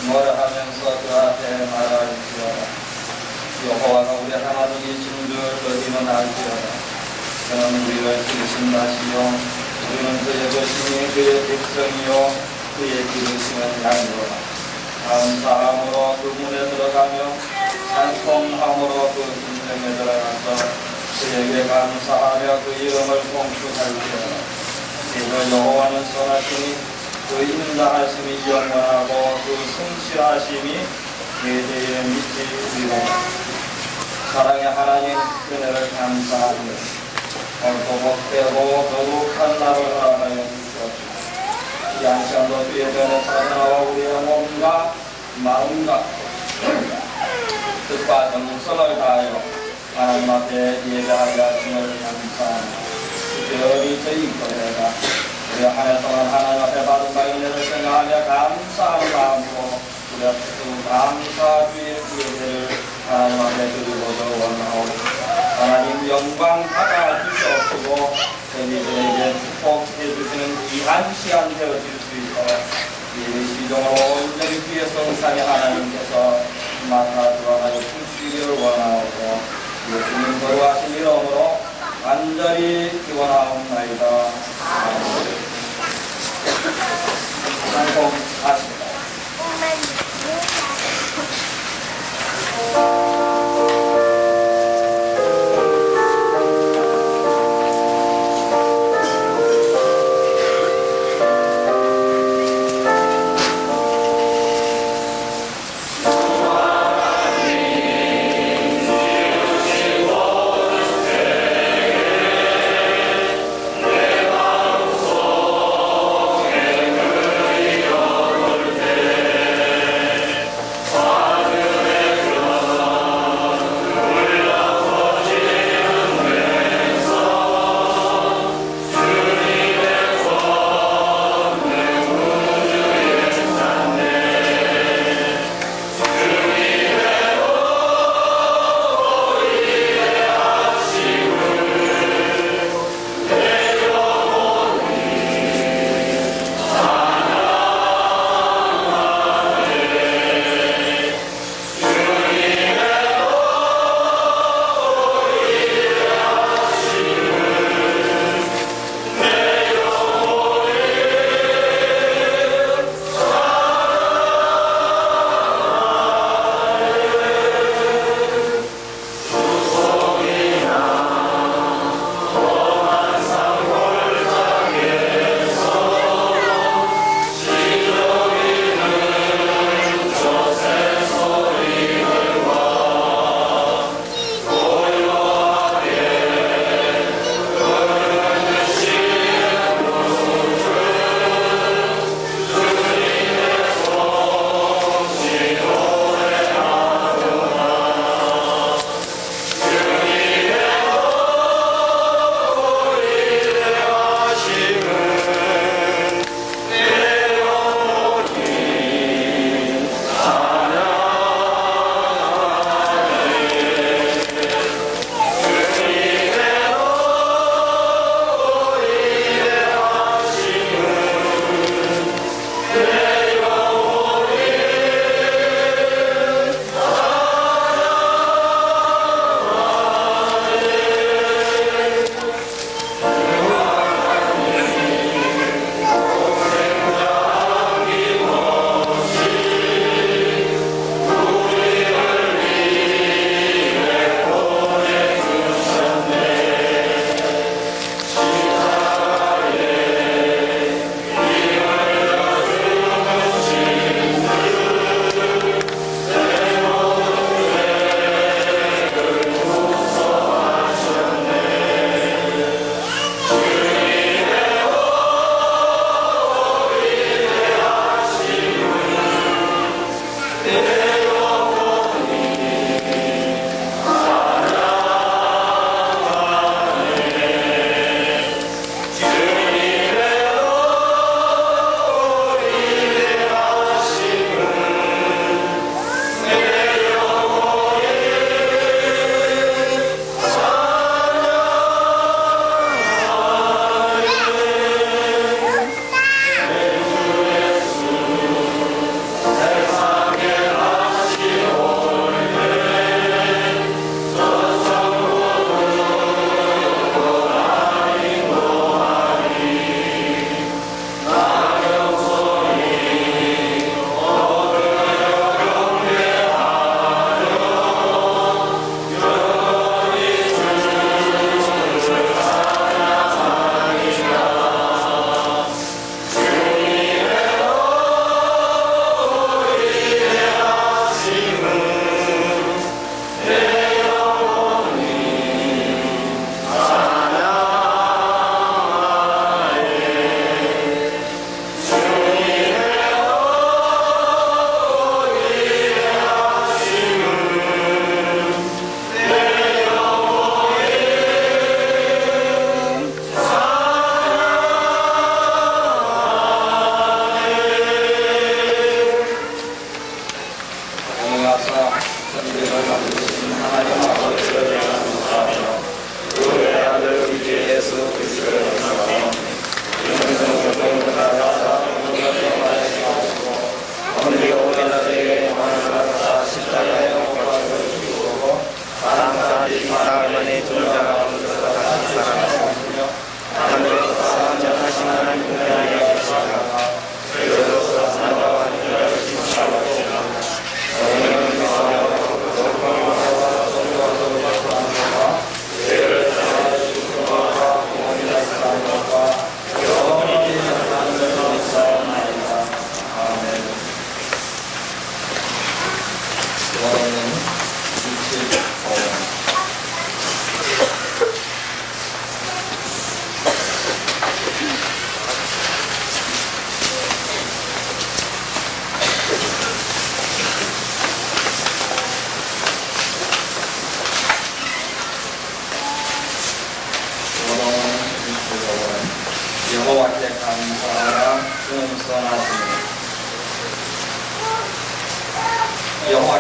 뭐라 하면서 그 앞에 말할지어다. 여호와가 우리 하나님이신 줄 너희는 알지어다. 그는 우리를 지으신다시요 우리는 그의 것이니 그의 백성이요 그의 기르시는 양이로다. 감사함으로 그 문에 들어가며 찬송함으로 그 진정에 들어가서 그에게 감사하며 그 이름을 공축할지어다. 이는 여호와는 선하시니 그 인자하심이 영원하고 그 성실하심이 대대에 미치리로다. 사랑의 하나님 그네를 감사하며 오늘도 복되고 거룩한 날을 허락하여 주시옵소서. 이 안시간도 주의 전에 찾아나와 우리의 몸과 마음과 뜻과 정성을 다하여 하나님 앞에 예배하게 하심을 감사합니다. 특별히 저희 교회가 우리 한 해 동안 하나님 앞에 받은 바의 은혜를 생각하며 감사하는 마음으로 우리 앞에 그 감사주의 예배를 하나님 앞에 드리고자 원하옵니다. 하나님 영광 받아 주시옵시고 저희들에게 축복해 주시는 귀한 시간 되어질 수 있도록 이 시종으로 온전히 귀의 성산의 하나님께서 맡아 주어가지고 주시기를 원하옵고 예수님 거룩하신 이름으로 간절히 기원하옵나이다. 아멘. 찬송하십니다. 내 마음속에 그 이름을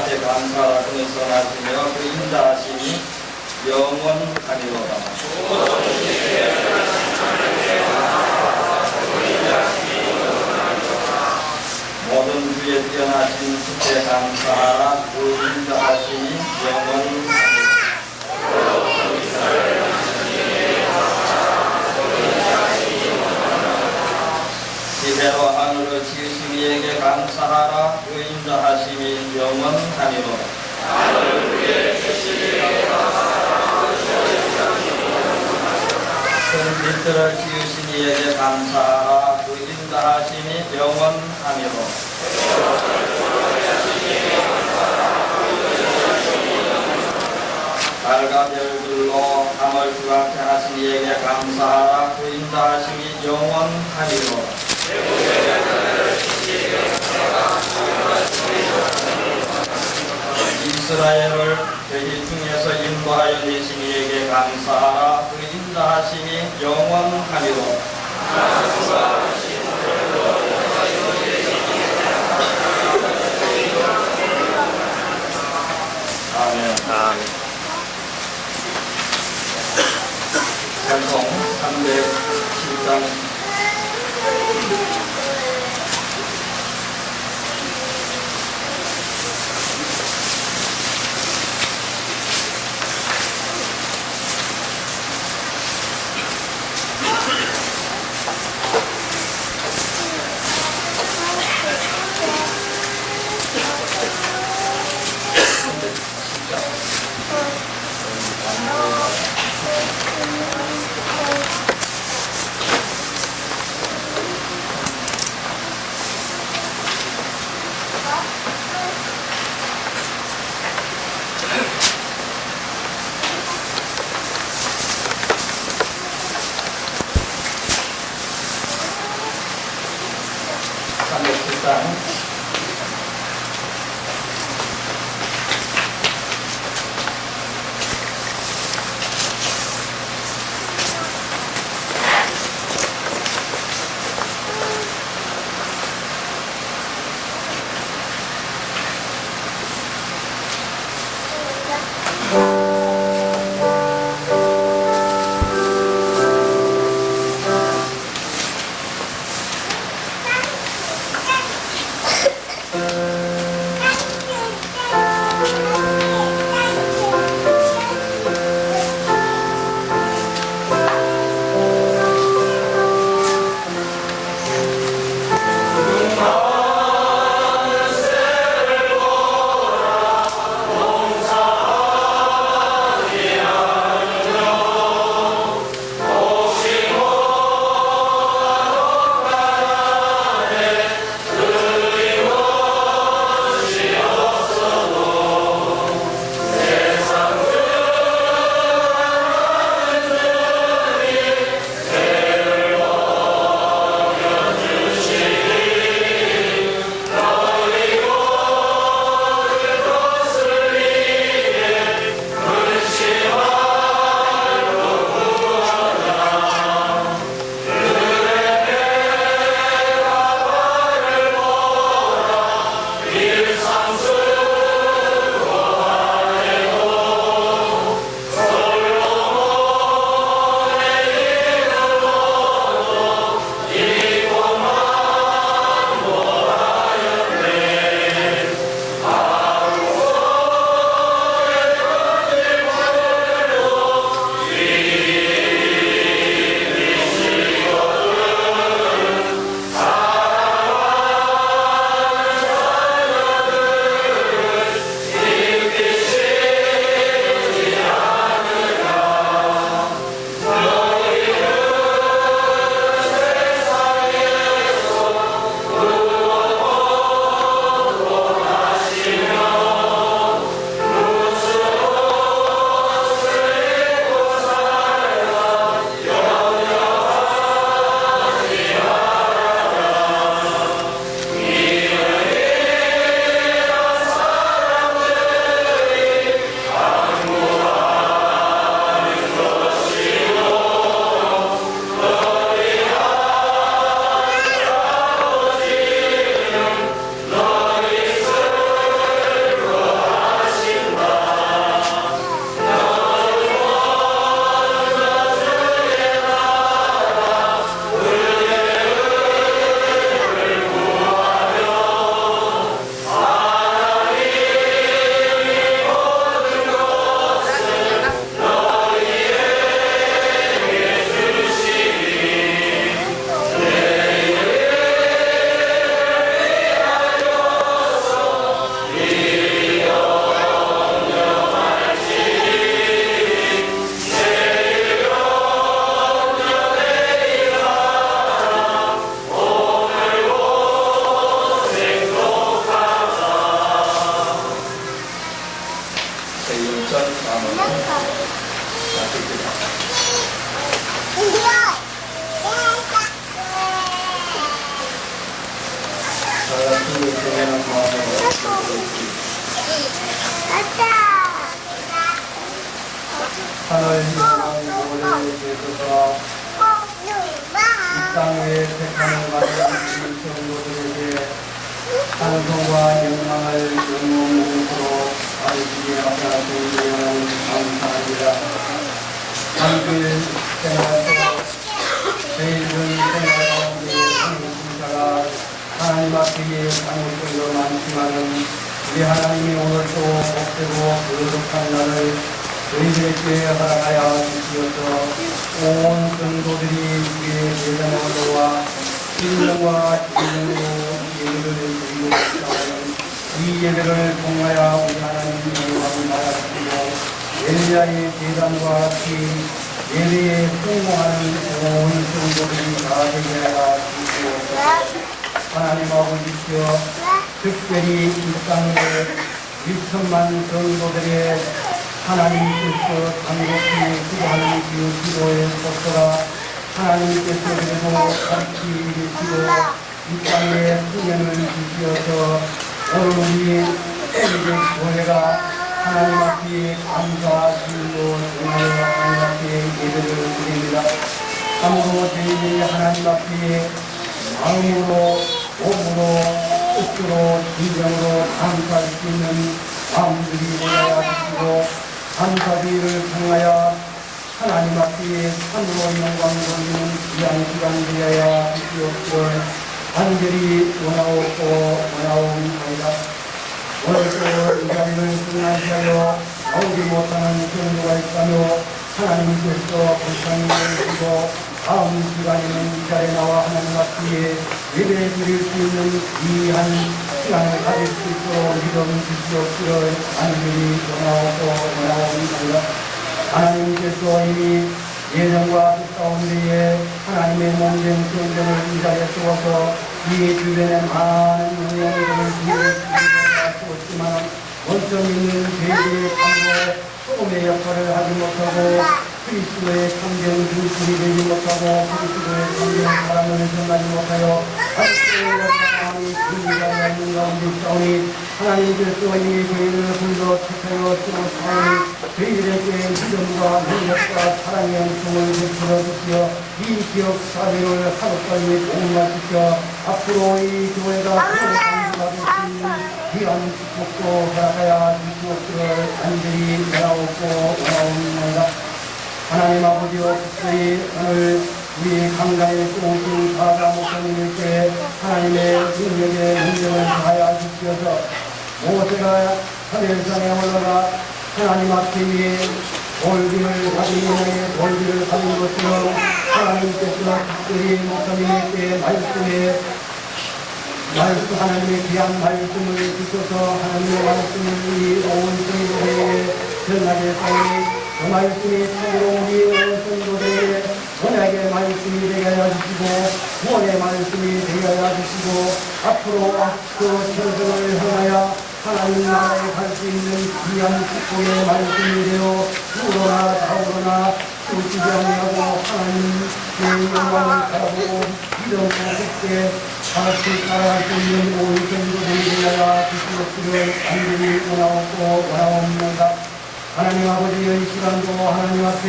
앞에 감사하며 선하시며 그 인자하심이 영원하리로다. 모든 주에 뛰어나신 주께 감사하라. 그 인자하심이 영원하리로다. 지혜로 하늘을 지으신 이에게 감사하라. 그 인자하심이 영원하리로다. 큰 빛들을 지으신 이에게 감사하라. 그 인자하심이 영원하리로다. 달과 별들로 밤을 주관케 하신 이에게 감사하라. 그 인자하심이 영원하리로다. 이스라엘을 죄짓 중에서 인도하여 내신 이에게 감사하라. 그 인자하심이 영원하리로다. 아멘. 찬송 310장 영광을 주소서. 이 땅에 택함을 받은 우리 성도들에게 찬송과 영광을 영원으로 아버지께 앞에 감사합니다. 함께 생활에서 저희들 생활 가운데 한국자가 하나님 앞에 잘못들도 많지만은 우리 하나님이 오늘도 복되고 거룩한 날을 저희들에게 허락하여 주시어서 온 성도들이 우리의 예전의 언어와 신령과 진정으로 예배를 드리고 있다는 이 예배를 통하여 우리 하나님의 영광을 받아주시고 엘리야의 제단과 그 예배에 성공하는 온 성도들이 다 되게 하여 주시옵소서. 하나님 아버지시여 특별히 이 땅에 1천만 성도들의 하나님께서 간곡히 기도하는 그 기도의 속도가 하나님께서 그래도 같이 일으키고 이 땅에 수면을 주시어서 오늘 우리 엘리의 교회가 하나님 앞에 감사하시고 정말 하나님 앞에 예배를 드립니다. 참으로 저희들이 하나님 앞에 마음으로 몸으로 뜻으로 진정으로 감사할 수 있는 마음들이 되어야 하시고 감사비를 통하여 하나님 앞에 참으로 영광 돌리는 귀한 시간 되어야 하시옵기를 간절히 원하옵나이다. 오늘도 이 자리를 승하시하여 나오지 못하는 성도가 있다며 하나님께서 불쌍히 여기시고 다음 시간에는 이 자리에 나와 하나님 앞에 예배 드릴 수 있는 귀한 시간을 가질 수 있도록 믿음 주시옵기를 간절히 원하옵나이다. 하나님께서 이미 예정과 뜻 가운데에 하나님의 몸된 성전을 이 자리에 두어서 이 주변에 많은 영역을 주었지만 원점 있는 죄의 참고 소금의 역할을 하지 못하고 그리스도의 참된 중심이 되지 못하고 그리스도의 참된 사랑을 전하지 못하여 하나님의 사랑이 분리가 있는 가운데 있사오니 하나님께서 이미 저희를 불러 택하여 주었사오니 저희들에게 믿음과 능력과 사랑의 은총을 베풀어 주시어 이 지역 사회를 하루빨리 복음화시켜 앞으로 이 교회가 거룩한 수 있는 귀한 축복도 허락하여 주시옵기를 간절히 원하옵고 원하옵나이다. 하나님 아버지여 특별히 오늘 우리 강단에 오신 사자 목사님께 하나님의 능력을 다하여 주시어서 모세가 하늘산에 올라가 하나님 앞에 돌기를 가진 것처럼 하나님께서 특별히 목사님에게 하나님의 귀한 말씀을 주셔서 하나님의 말씀을 온 성도들에게 전하게 하니 그 말씀이 참으로 우리 온 성도들에게 언약의 말씀이 되게 하여 주시고 구원의 말씀이 되게 하여 주시고 앞으로 그 전승을 향하여 하나님 나라에 갈 수 있는 귀한 축복의 말씀이 되어 누구나 다오거나 쫓기지 아니하고 하나님의 영광을 바라보고 믿음과 함께 같이 살아갈 수 있는 온 성도들이 되어야 주시옵기를 간절히 원하옵나이다. 하나님 아버지의 이 시간도 하나님 앞에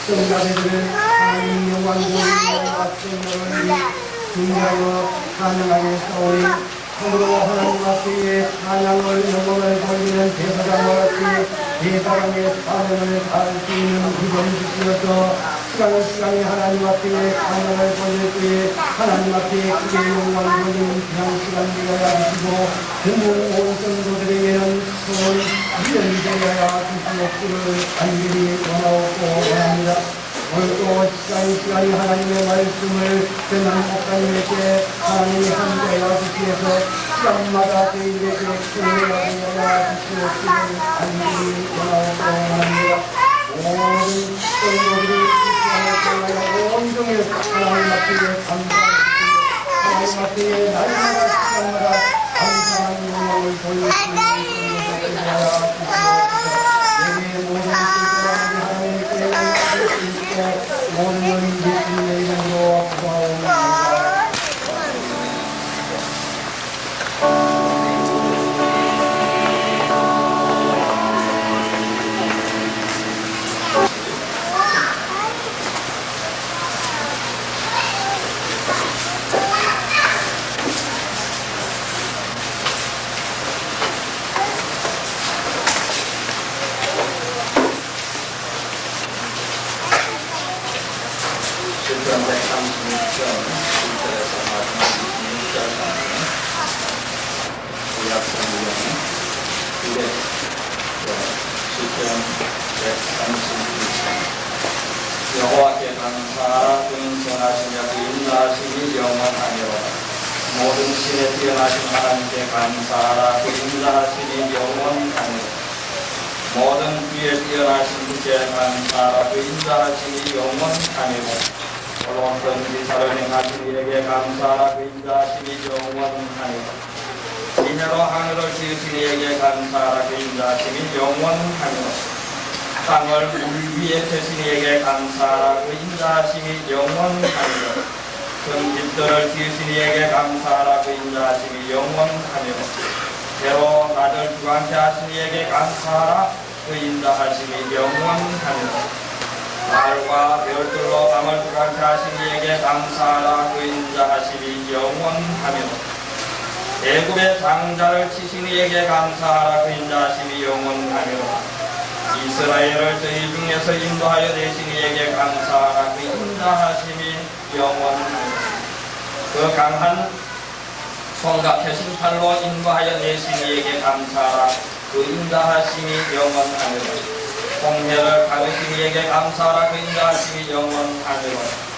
성자들을 하나님 영광 돌리며 성령을 준비하여 찬양하게 싸우니 참으로 하나님 앞에 찬양을 영광을 돌리는 대사장과 같이 대사장의 찬양을 다할 수 있는 기쁨 주시어서 시간이 하나님 앞에 찬양을 돌릴 때에 하나님 앞에 크게 영광을 돌리는 귀한 시간 되어야 하시고 전문 온 성도들에게는 좋은 미련이 되어야 주시옵기를 간절히 원하옵고 원합니다. 오늘도 시간이 하나님의 말씀을 전하는 목사님에게 하나님이 함께하여 주시어서 시간마다 저희들에게 기회가 되어야 주시옵기를 간절히 원하옵고 원합니다. 모든 성도들이 온종일 하나님 앞에 감사하시고 하나님 앞에 날마다 시간마다 감사하는 영광을 돌릴 수 있는 성도들이 되어야 주시옵소서. 내게 모든 신사람들이 하나님께 영광을 수 있고 모든 것이 예수님의 이름으로 기도하옵나이다. 132편 여호와께 감사하라. 그는 선하시며 그 인자하심이 영원하니로다. 모든 신에 뛰어나신 하나님께 감사하라. 그 인자하심이 영원하니로다. 모든 귀에 뛰어나신 분께 감사하라. 그 인자하심이 영원하니로다. 놀라운 기사를 행하신 이에게 감사하라. 그 인자하심이 영원하니로다. 이내로 하늘을 지으신 이에게 감사하라. 그 인자하심이 영원하니로다. 땅을 물 위에 펴신 이에게 감사하라. 그 인자하심이 영원하니로다. 전 빛들을 지으신 이에게 감사하라. 그 인자하심이 영원하니로다. 대로 낮을 주관케 하신 이에게 감사하라. 그 인자하심이 영원하니로다. 달과 별들로 밤을 주관케 하신 이에게 감사하라. 그 인자하심이 영원하니로다. 애굽의 장자를 치신 이에게 감사하라. 그 인자하심이 영원하니로다. 이스라엘을 저희 중에서 인도하여 내신 이에게 감사하라. 그 인자하심이 영원하니로다. 그 강한 손과 펴신 팔로 인도하여 내신 이에게 감사하라. 그 인자하심이 영원하니로다. 홍해를 가르신 이에게 감사하라. 그 인자하심이 영원하니로다.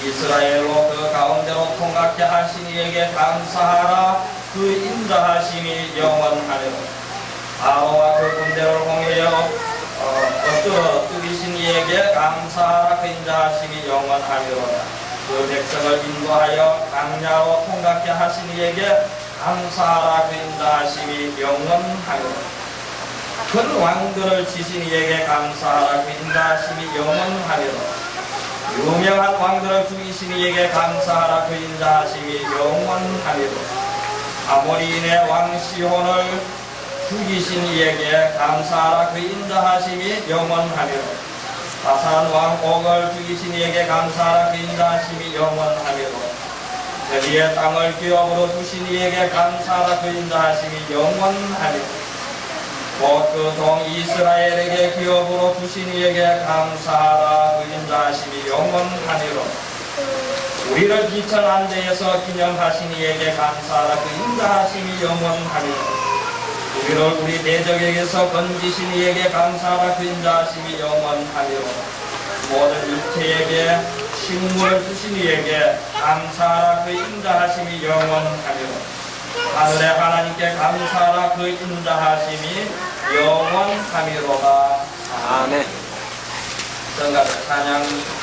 이스라엘로 그 가운데로 통각케 하신 이에게 감사하라. 그 인자하심이 영원하니로다. 바로와 그 군대를 홍해여 엎드리신 이에게 감사하라. 그 인자하심이 영원하니로다. 그 백성을 인도하여 강야로 통각케 하신 이에게 감사하라. 그 인자하심이 영원하니로다. 큰 왕들을 치신 이에게 감사하라. 그 인자하심이 영원하니로다. 유명한 왕들을 죽이신 이에게 감사하라. 그 인자하심이 영원하니로다. 아모리인의 왕 시혼을 죽이신 이에게 감사하라. 그 인자하심이 영원하니로다. 바산 왕 옥을 죽이신 이에게 감사하라. 그 인자하심이 영원하니로다. 저리의 땅을 기업으로 주신 이에게 감사하라. 그 인자하심이 영원하니로다. 곧 그 종 이스라엘에게 기업으로 주신 이에게 감사하라. 그 인자하심이 영원하니로다. 우리를 기천한 데에서 기념하신 이에게 감사하라. 그 인자하심이 영원하니로다. 우리를 우리 대적에게서 건지신 이에게 감사하라. 그 인자하심이 영원하니로다. 모든 육체에게 식물을 주신 이에게 감사하라. 그 인자하심이 영원하니로다. 하늘의 하나님께 감사하라. 그 인자하심이 영원하니로다. 아멘. 정가를 찬양.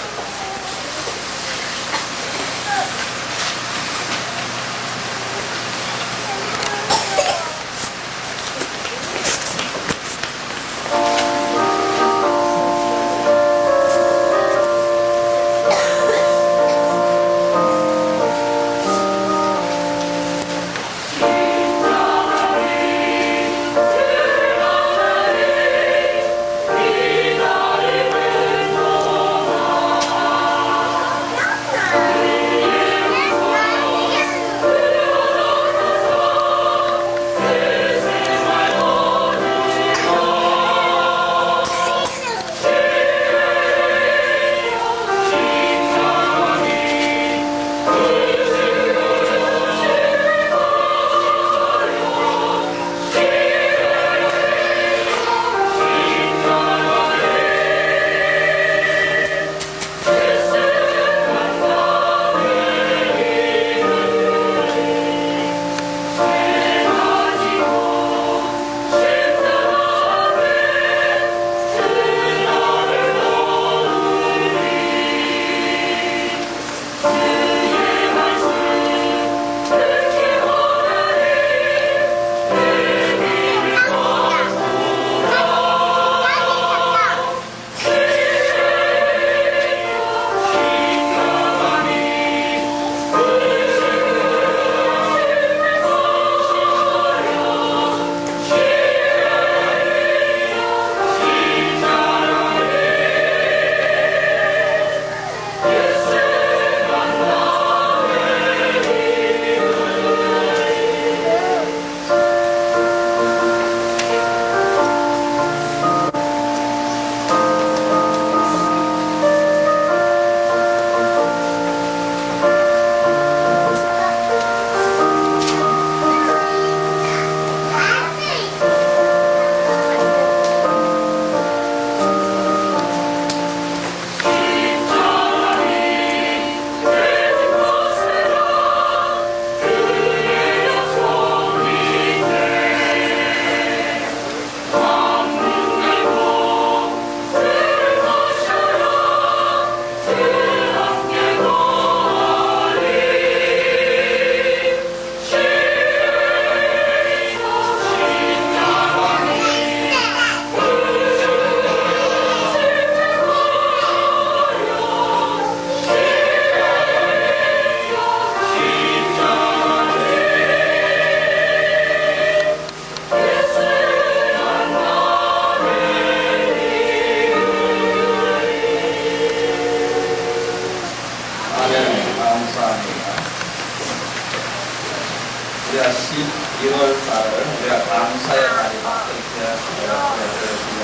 감사의 날이다. 그렇게 드려야겠습니다.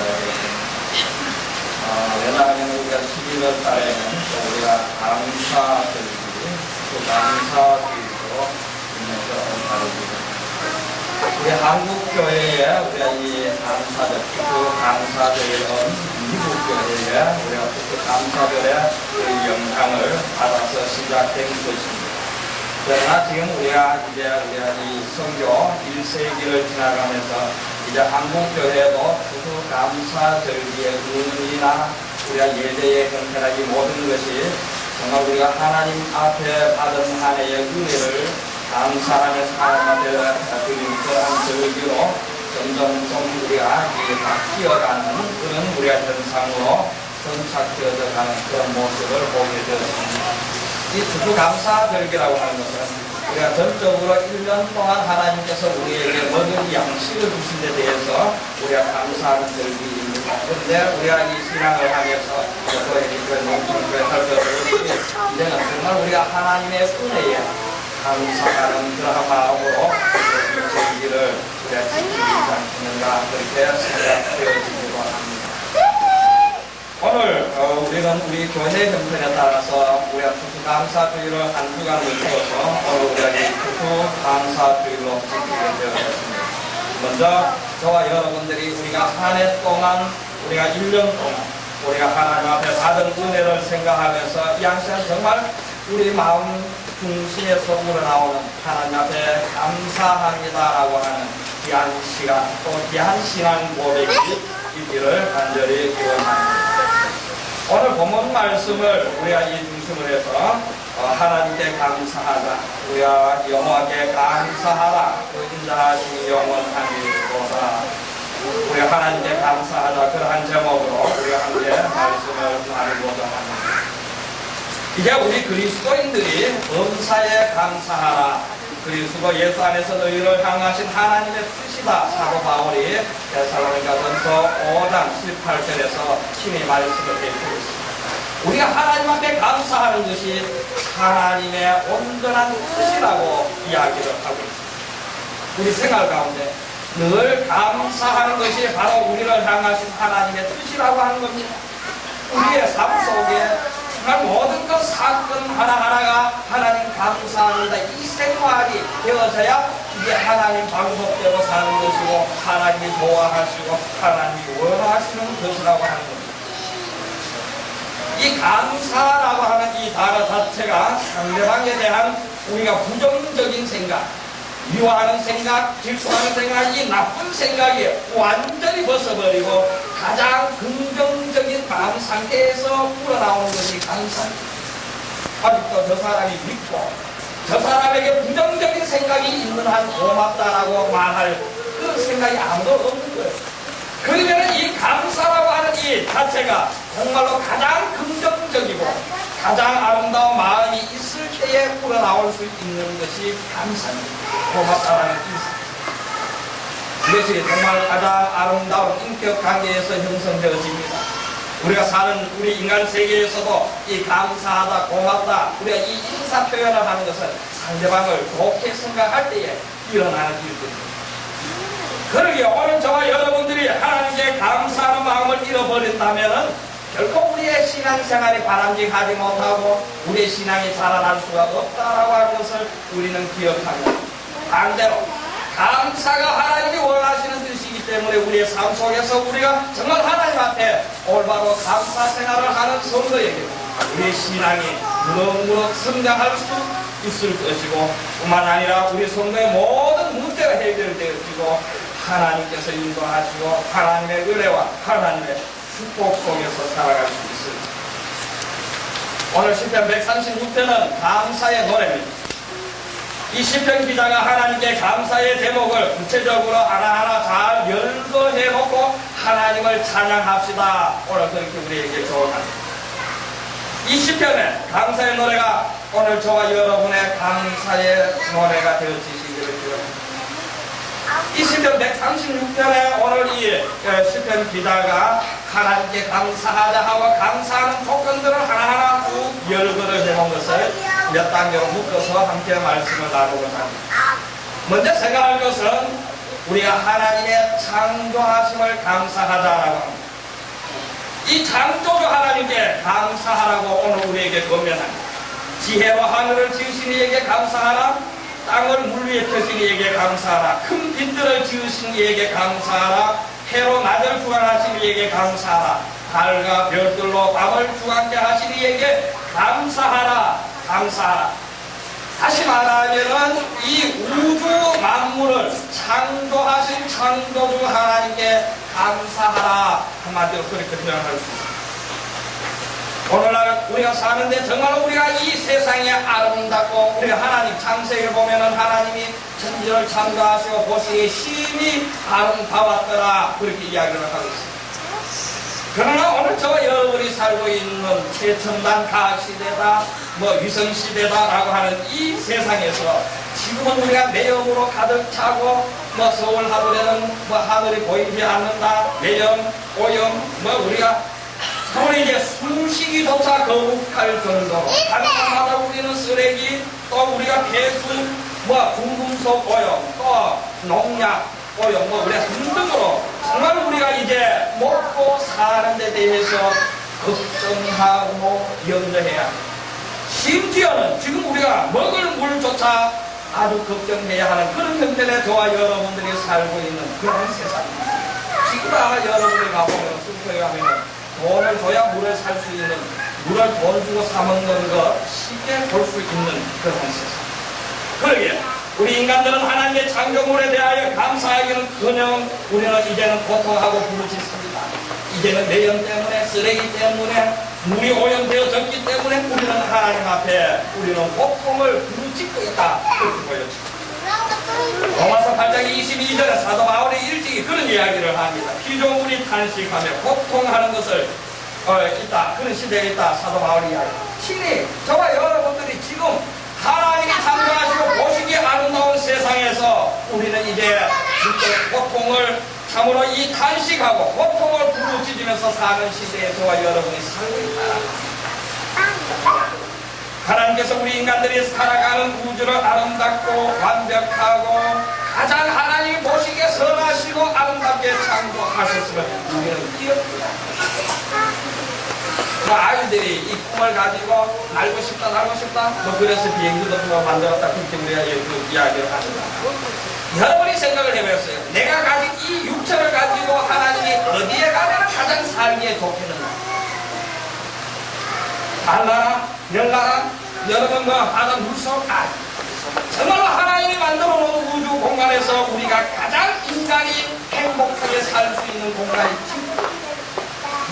왜냐하면 우리가 11월 달에는 또 우리가 감사절기, 또 감사주의로 있는 그런 달이거든요. 우리 한국교회에 우리가 이 감사절, 그 감사절은 미국교회에 우리가 그 감사절의 그 영향을 받아서 시작된 것입니다. 그러나 지금 우리가 이 선교 1세기를 지나가면서 이제 한국교회도 그 감사절기의 의미나 우리가 예배의 형태나 이 모든 것이 정말 우리가 하나님 앞에 받은 한 해의 은혜를 감사하면서 하나님 앞에 드리는 그런 절기로 점점 좀 우리가 바뀌어가는 그런 우리가 현상으로 정착되어져 가는 그런 모습을 보게 되었습니다. 이 추수감사절기라고 하는 것은 우리가 전적으로 1년 동안 하나님께서 우리에게 먹을 양식을 주신 데 대해서 우리가 감사하는 절기입니다. 그런데 우리가 이 신앙을 하면서 교회 농촌교회 살펴보듯이 이제는 정말 우리가 하나님의 은혜에 감사하는 그러한 마음으로 이 절기를 우리가 지키지 않겠는가 그렇게 생각되어지기도 합니다. 오늘 우리는 우리 교회 형편에 따라서 우리가 추수감사주의를 한 주간을 두어서 오늘 우리가 이 추수감사주의로 지키게 되었습니다. 먼저 저와 여러분들이 우리가 한 해 동안 우리가 1년 동안 우리가 하나님 앞에 받은 은혜를 생각하면서 이 한 시간 정말 우리 마음 중심에서 우러나오는 하나님 앞에 감사합니다라고 하는 귀한 시간 또 귀한 신앙 고백이 있기를 간절히 기원합니다. 오늘 본문 말씀을 우리가 이 중심으로 해서 하나님께 감사하자, 우리가 여호와께 감사하라, 그 인자하심이 영원하니로다. 우리가 하나님께 감사하자 그러한 제목으로 우리가 함께 말씀을 나누고자 합니다. 이제 우리 그리스도인들이 범사에 감사하라, 그리스도 예수 안에서 너희를 향하신 하나님의 뜻이다. 사도 바울이 데살로니가전서 5장 18절에서 친히 말씀을 해주고 있습니다. 우리가 하나님 앞에 감사하는 것이 하나님의 온전한 뜻이라고 이야기를 하고 있습니다. 우리 생활 가운데 늘 감사하는 것이 바로 우리를 향하신 하나님의 뜻이라고 하는 겁니다. 우리의 삶 속에 정말 모든 것 사건 하나하나가 하나님 감사합니다. 이 생활이 되어져야 이게 하나님 방법대로 사는 것이고 하나님이 좋아하시고 하나님이 원하시는 것이라고 하는 겁니다. 이 감사라고 하는 이 단어 자체가 상대방에 대한 우리가 부정적인 생각, 미워하는 생각, 질투하는 생각, 이 나쁜 생각이 완전히 벗어버리고 가장 긍정적인 마음 상태에서 우러나오는 것이 감사입니다. 아직도 저 사람이 믿고 저 사람에게 부정적인 생각이 있는 한 고맙다라고 말할 그런 생각이 아무도 없는 거예요. 그러면 이 감사라고 하는 이 자체가 정말로 가장 긍정적이고 가장 아름다운 마음이 있을 때에 우러나올 수 있는 것이 감사입니다. 고맙다라는 인사. 이것이 정말 가장 아름다운 인격 관계에서 형성되어집니다. 우리가 사는 우리 인간 세계에서도 이 감사하다, 고맙다, 우리가 이 인사 표현을 하는 것은 상대방을 좋게 생각할 때에 일어나는 일들입니다. 그러기에 오늘 저와 여러분들이 하나님께 감사하는 마음을 잃어버린다면 결코 우리의 신앙생활이 바람직하지 못하고 우리의 신앙이 자라날 수가 없다라고 하는 것을 우리는 기억합니다. 반대로 감사가 하나님이 원하시는 뜻이기 때문에 우리의 삶 속에서 우리가 정말 하나님 앞에 올바로 감사 생활을 하는 성도에게 우리의 신앙이 무럭무럭 성장할 수 있을 것이고 뿐만 아니라 우리 성도의 모든 문제가 해결되어지고 하나님께서 인도하시고 하나님의 은혜와 하나님의 축복 속에서 살아갈 수 있습니다. 오늘 시편 136편은 감사의 노래입니다. 이 시편 기자가 하나님께 감사의 제목을 구체적으로 하나하나 잘 열거해 놓고 하나님을 찬양합시다. 오늘 그렇게 우리에게 조언합니다. 이 시편에 감사의 노래가 오늘 저와 여러분의 감사의 노래가 되어지시기를 기원합니다. 이 시편 136편에 오늘 이 시편 기자가 하나님께 감사하자 하고 감사하는 조건들을 하나하나 쭉 열거를 해놓은 것을 몇 단계로 묶어서 함께 말씀을 나누고자 합니다. 먼저 생각할 것은 우리가 하나님의 창조하심을 감사하자라고 합니다. 이 창조주 하나님께 감사하라고 오늘 우리에게 권면합니다. 지혜로 하늘을 지으신 이에게 감사하라. 땅을 물 위에 펴신 이에게 감사하라. 큰 빛들을 지으신 이에게 감사하라. 해로 낮을 주관하신 이에게 감사하라. 달과 별들로 밤을 주관케 하신 이에게 감사하라. 감사하라. 다시 말하면 이 우주 만물을 창조하신 창조주 하나님께 감사하라. 한마디로 그렇게 표현할 수 있습니다. 오늘날 우리가 사는데 정말 우리가 이 세상에 아름답고, 우리가 하나님 창세기를 보면은 하나님이 천지를 창조하시고 보시기에 심히 아름다웠더라, 그렇게 이야기를 하고 있습니다. 그러나 오늘 저와 여러분이 살고 있는 최첨단 과학시대다, 위성시대다라고 하는 이 세상에서 지금은 우리가 매연으로 가득 차고, 서울 하늘에는 하늘이 보이지 않는다, 매연, 오염, 우리가 서울에 이제 숨쉬기조차 거북할 정도로 밤마다 우리는 쓰레기, 또 우리가 폐수, 중금속 오염, 또 농약 오염, 우리가 등등으로 정말 우리가 이제 먹고 사는 데 대해서 걱정하고 염려해야 합니다. 심지어는 지금 우리가 먹을 물조차 아주 걱정해야 하는 그런 형편에 저와 여러분들이 살고 있는 그런 세상입니다. 지금 여러분이 가보면 슈퍼에 가면 돈을 줘야 물을 살 수 있는, 물을 돈 주고 사먹는 것 쉽게 볼 수 있는 그런 세상. 그러기에 우리 인간들은 하나님의 창조물에 대하여 감사하기는커녕 우리는 이제는 고통하고 부르짖습니다. 이제는 매연 때문에, 쓰레기 때문에, 물이 오염되어졌기 때문에 우리는 하나님 앞에 우리는 고통을 부르짖고 있다, 그렇게 보여집니다. 로마서 8장 22절에 사도 바울이 일찍이 그런 이야기를 합니다. 피조물이 탄식하며 고통하는 것을 있다, 그런 시대에 있다, 사도 바울이 이야기합니다. 친히 저와 여러분들이 지금 하나님이 창조하시고 보시기에 아름다운 세상에서 우리는 이제 진짜 고통을, 참으로 이 탄식하고 고통을 부르짖으면서 사는 시대에 저와 여러분이 살고 있다. 하나님께서 우리 인간들이 살아가는 우주를 아름답고 완벽하고 가장 하나님이 보시기에 선하시고 아름답게 창조하셨으면 우리는 기억합니다. 아이들이 이 꿈을 가지고 날고 싶다, 그래서 비행기도 누가 만들었다, 그렇게 우리가 그 이야기를 합니다. 여러분이 생각을 해보셨어요. 내가 가진 이 육체를 가지고 하나님이 어디에 가면 가장 살기에 좋겠는가? 달나라? 별나라? 여러분 하는 물속? 정말로 하나님이 만들어 놓은 우주 공간에서 우리가 가장 인간이 행복하게 살 수 있는 공간이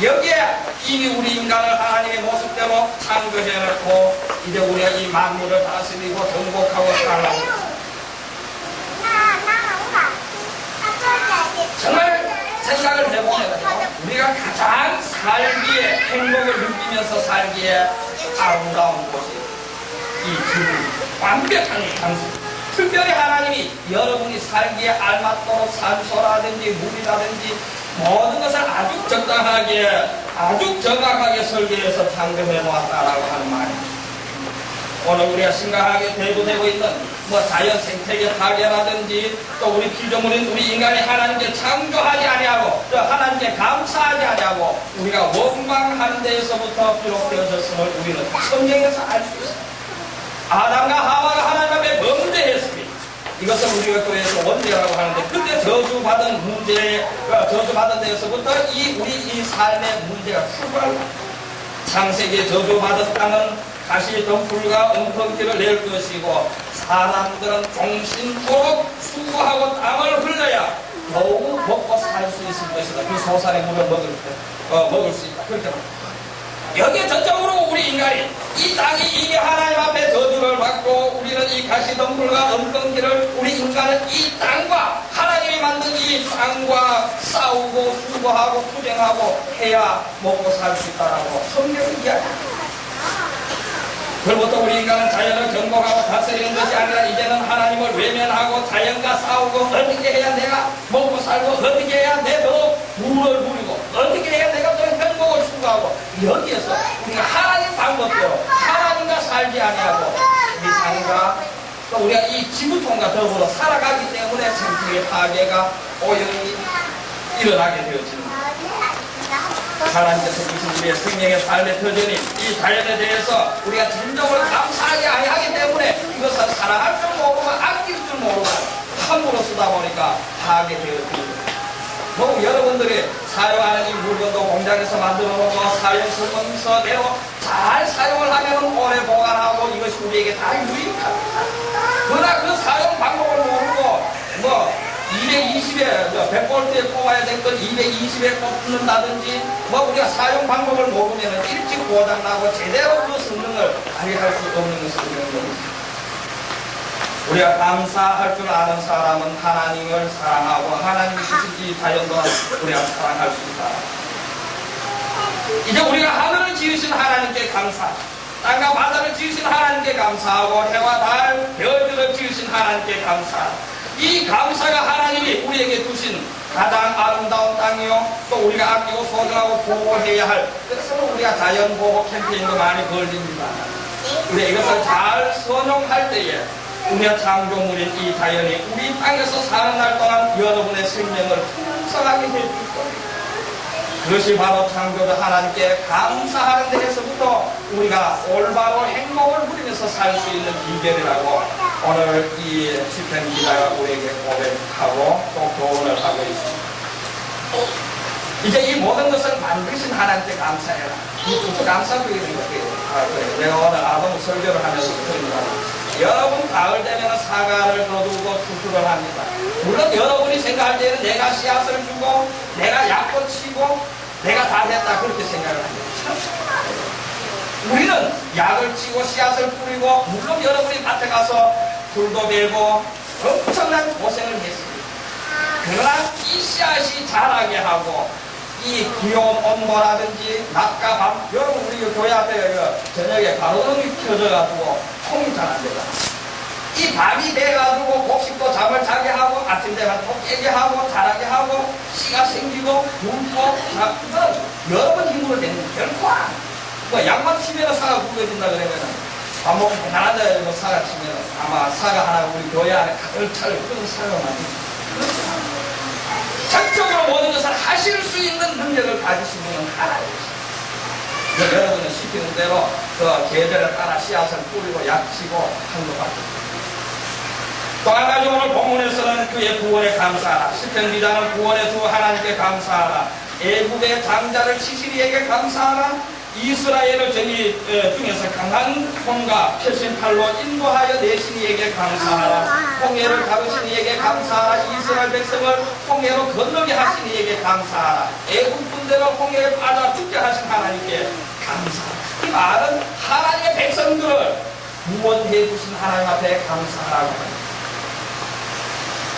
여기에 이미 우리 인간을 하나님의 모습대로 창조해놓고 이제 우리가 이 만물을 다스리고 정복하고 살라고 정말 생각을 해보면 우리가 가장 살기에 행복을 느끼면서 살기에 아름다운 곳이 이 완벽한 장소. 특별히 하나님이 여러분이 살기에 알맞도록 산소라든지 물이라든지 모든 것을 아주 적당하게, 아주 정확하게 설계해서 창조해 놓았다라고 하는 말입니다. 오늘 우리가 심각하게 대두되고 있는 자연 생태계 파괴라든지 또 우리 피조물인 우리 인간이 하나님께 창조하지 아니하고 또 하나님께 감사하지 아니하고 우리가 원망하는 데에서부터 비롯되어졌음을 우리는 성경에서 알 수 있습니다. 아담과 하와가 하나님 앞에 범죄했습니다. 이것을 우리가 교회에서 원죄라고 하는데 그때 저주받은 문제, 저주받은 데에서부터 우리 이 삶의 문제가 출발합니다. 창세기에 저주받은 땅은 다시 덤불과 엉겅퀴를 낼 것이고 사람들은 종신토록 수고하고 땀을 흘려야 더욱 먹고 살 수 있을 것이다. 그 소산의 물을 먹을 수 있다. 그렇게 말합니다. 여기에 전적으로 우리 인간이 이 땅이 이미 하나님 앞에 저주를 받고 우리는 이 가시덤불과 엉겅퀴를 우리 인간은 이 땅과 하나님이 만든 이 땅과 싸우고 수고하고 투쟁하고 해야 먹고 살 수 있다라고 성경이 이야기합니다. 그로부터 우리 인간은 자연을 정복하고 다스리는 것이 아니라 이제는 하나님을 외면하고 자연과 싸우고 어떻게 해야 내가 먹고 살고 어떻게 해야 내 더 물을 부리고 어떻게 해야 내가 더 행복을 추구하고 여기에서 우리가 하나님 방법대로 하나님과 살지 아니하고 세상과 또 또 우리가 이 지구촌과 더불어 살아가기 때문에 생태계 파괴가 오염이 일어나게 되어지는 거예요. 하나님께서 주신 우리의 생명의 삶의 터전인 이 자연에 대해서 우리가 진정으로 감사하게 하기 때문에 이것을 사랑할 줄 모르고 아낄 줄 모르고 함부로 쓰다 보니까 파괴되어지는 거예요. 뭐 여러분들이 사용하는 이 물건도 공장에서 만들어 놓고 사용설명서 내로 잘 사용을 하면 오래 보관하고 이것이 우리에게 다 유익합니다. 그러나 그 사용 방법을 모르고 뭐 220에 100볼트에 꼽아야 될 건 220에 꼽는다든지 뭐 우리가 사용 방법을 모르면 일찍 고장나고 제대로 그 성능을 발휘할 수 없는 것을 이런 겁니다. 우리가 감사할 줄 아는 사람은 하나님을 사랑하고 하나님이 주신 이 자연도 우리가 사랑할 수 있다. 이제 우리가 하늘을 지으신 하나님께 감사, 땅과 바다를 지으신 하나님께 감사하고 해와 달, 별들을 지으신 하나님께 감사. 이 감사가 하나님이 우리에게 주신 가장 아름다운 땅이요 또 우리가 아끼고 소중하고 보호해야 할, 그래서 우리가 자연보호 캠페인도 많이 걸립니다. 우리가 이것을 잘 선용할 때에 우리가 창조물인 이 자연이 우리 땅에서 사는 날 동안 여러분의 생명을 풍성하게 해줄 겁니다. 그것이 바로 창조주 하나님께 감사하는 데에서부터 우리가 올바로 행복을 누리면서 살 수 있는 비결이라고 오늘 이 시편 기자가 우리에게 고백하고 또 교훈을 하고 있습니다. 이제 이 모든 것을 만드신 하나님께 감사해라. 이 두수 감사드리는 거예요. 내가 오늘 아동 설교를 하면서 그런 거 여러분 가을 되면 사과를 거두고 투수를 합니다. 물론 여러분이 생각할 때는 내가 씨앗을 주고 내가 약도 치고 내가 다 됐다 그렇게 생각을 합니다. 우리는 약을 치고 씨앗을 뿌리고 물론 여러분이 밭에 가서 불도 베고 엄청난 고생을 했습니다. 그러나 이 씨앗이 자라게 하고 이 귀여운 온도라든지 낮과 밤, 여러분 우리 교회 앞에 저녁에 가로등이 켜져가지고 통이 잘 안 되잖아. 이 밤이 돼가지고 곡식도 잠을 자게 하고 아침 되면 또 깨게 하고 자라게 하고 씨가 생기고 굶고 여러분 힘으로 되는 게 결코 안. 뭐 양만 치면 사가 굵어진다 그러면은 밥 먹고 편안하다 뭐 사가 치면 아마 사가 하나 우리 교회 안에 가득 찰 그런 사가 많이. 전적으로 모든 것을 하실 수 있는 능력을 가지신 분은 하나님이십니다. 여러분은 시키는 대로 그 계절에 따라 씨앗을 뿌리고 약치고 한 것밖에 없습니다. 또 한 가지 오늘 본문에서는 그의 구원에 감사하라. 시편 기자는 구원의 주 하나님께 감사하라. 애국의 장자를 치신 이에게 감사하라. 이스라엘을 저희 중에서 강한 손과 펴신 팔로 인도하여 내신 이에게 감사하라. 홍해를 가르신 이에게 감사하라. 이스라엘 백성을 홍해로 건너게 하신 이에게 감사하라. 애국 군대로 홍해에 빠져 죽게 하신 하나님께 감사하라. 이 말은 하나님의 백성들을 구원해 주신 하나님 앞에 감사하라고 합니다.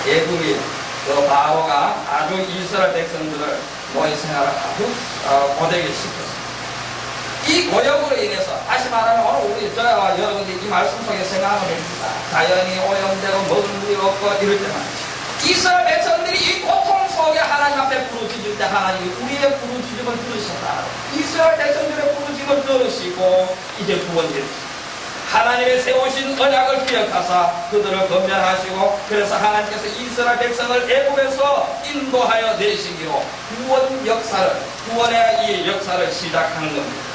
애국이 그 바로가 아주 이스라엘 백성들을 노예 생활을 아주 고되게 시켰습니다. 이 고역으로 인해서 다시 말하면 오늘 우리 저와 여러분들이 이 말씀 속에 생각하면 됩니다. 자연이 오염되고 먹은 물이 없고 이럴 때만 이스라엘 백성들이 이 고통 속에 하나님 앞에 부르짖을 때 하나님이 우리의 부르짖음을 들으셨다. 이스라엘 백성들의 부르짖음을 들으시고 이제 구원해 주십니다. 하나님의 세우신 언약을 기억하사 그들을 건면하시고 그래서 하나님께서 이스라엘 백성을 애굽에서 인도하여 내시기로 구원 역사를, 구원의 이 역사를 시작하는 겁니다.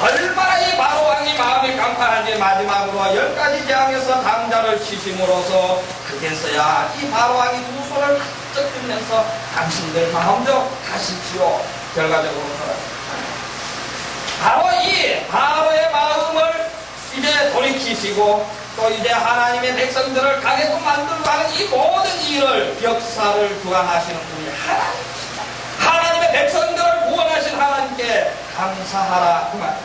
얼마나 이 바로 왕이 마음이 강팍한지 마지막으로 10가지 재앙에서 당자를 치심으로써 그제서야 이 바로 왕이 두 손을 쩍 들면서 당신들 마음대로 가십시오 결과적으로 바로 이 바로의 마음을 이제 돌이키시고 또 이제 하나님의 백성들을 가게끔 만들고 하는 이 모든 일을 역사를 주관하시는 분이 하나님이십니다. 하나님의 백성들을 구원하신 하나님께 감사하라 그 말.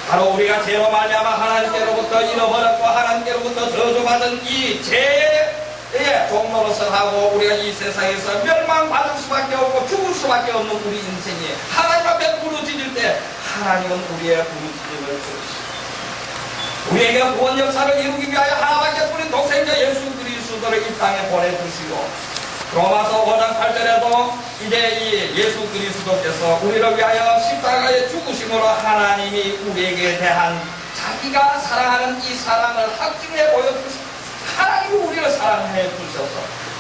바로 우리가 죄로 말미암아 하나님께로부터 잃어버렸고 하나님께로부터 저주받은 이 죄의 종로로서 하고 우리가 이 세상에서 멸망받을 수밖에 없고 죽을 수밖에 없는 우리 인생이 하나님 앞에 부르짖을 때 하나님은 우리의 부르짖음을 들으십니다. 우리에게 구원 역사를 이루기 위하여 하나밖에 뿐인 독생자 예수 그리스도를 이 땅에 보내주시고 로마서 5장 8절에도 이제 이 예수 그리스도께서 우리를 위하여 십자가에 죽으심으로 하나님이 우리에게 대한 자기가 사랑하는 이 사랑을 확증해 보여주시고 하나님이 우리를 사랑해 주셔서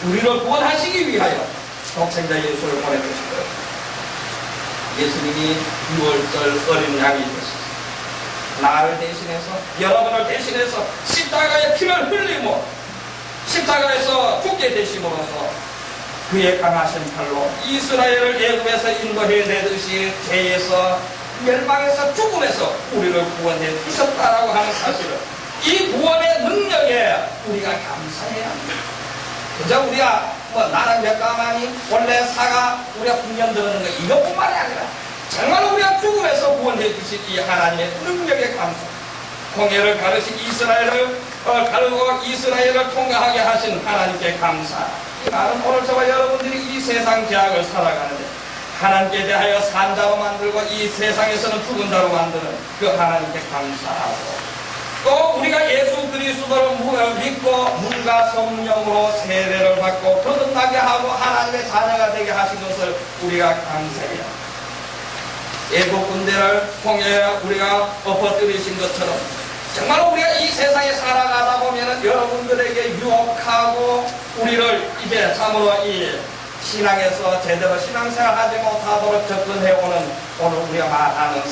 우리를 구원하시기 위하여 독생자 예수를 보내주신 거예요. 예수님이 6월절 어린 양이 되셨어요. 나를 대신해서, 여러분을 대신해서 십자가의 피를 흘리고 십자가에서 죽게 되심으로써 그의 강하신 팔로 이스라엘을 애굽에서 인도해 내듯이 죄에서 멸망에서 죽음에서 우리를 구원해 주셨다라고 하는 사실을, 이 구원의 능력에 우리가 감사해야 합니다. 그저 우리가 나랑 몇 가만히 원래 사가 우리가 분명 들었는 거 이것뿐만이 아니라 정말 우리가 죽음에서 구원해 주신 이 하나님의 능력에 감사, 홍해를 가르신 이스라엘을 가르고 이스라엘을 통과하게 하신 하나님께 감사. 이 말은 오늘 저와 여러분들이 이 세상 죄악을 살아가는데 하나님께 대하여 산 자로 만들고 이 세상에서는 죽은 자로 만드는 그 하나님께 감사하고, 또 우리가 예수 그리스도를 믿고 물과 성령으로 세례를 받고 거듭나게 하고 하나님의 자녀가 되게 하신 것을 우리가 감사해야 합니다. 애국 군대를 통해 우리가 엎어뜨리신 것처럼 정말 우리가 이 세상에 살아가다 보면 여러분들에게 유혹하고 우리를 이제 참으로 이 신앙에서 제대로 신앙생활 하지 못하도록 접근해오는 오늘 우리가 말하는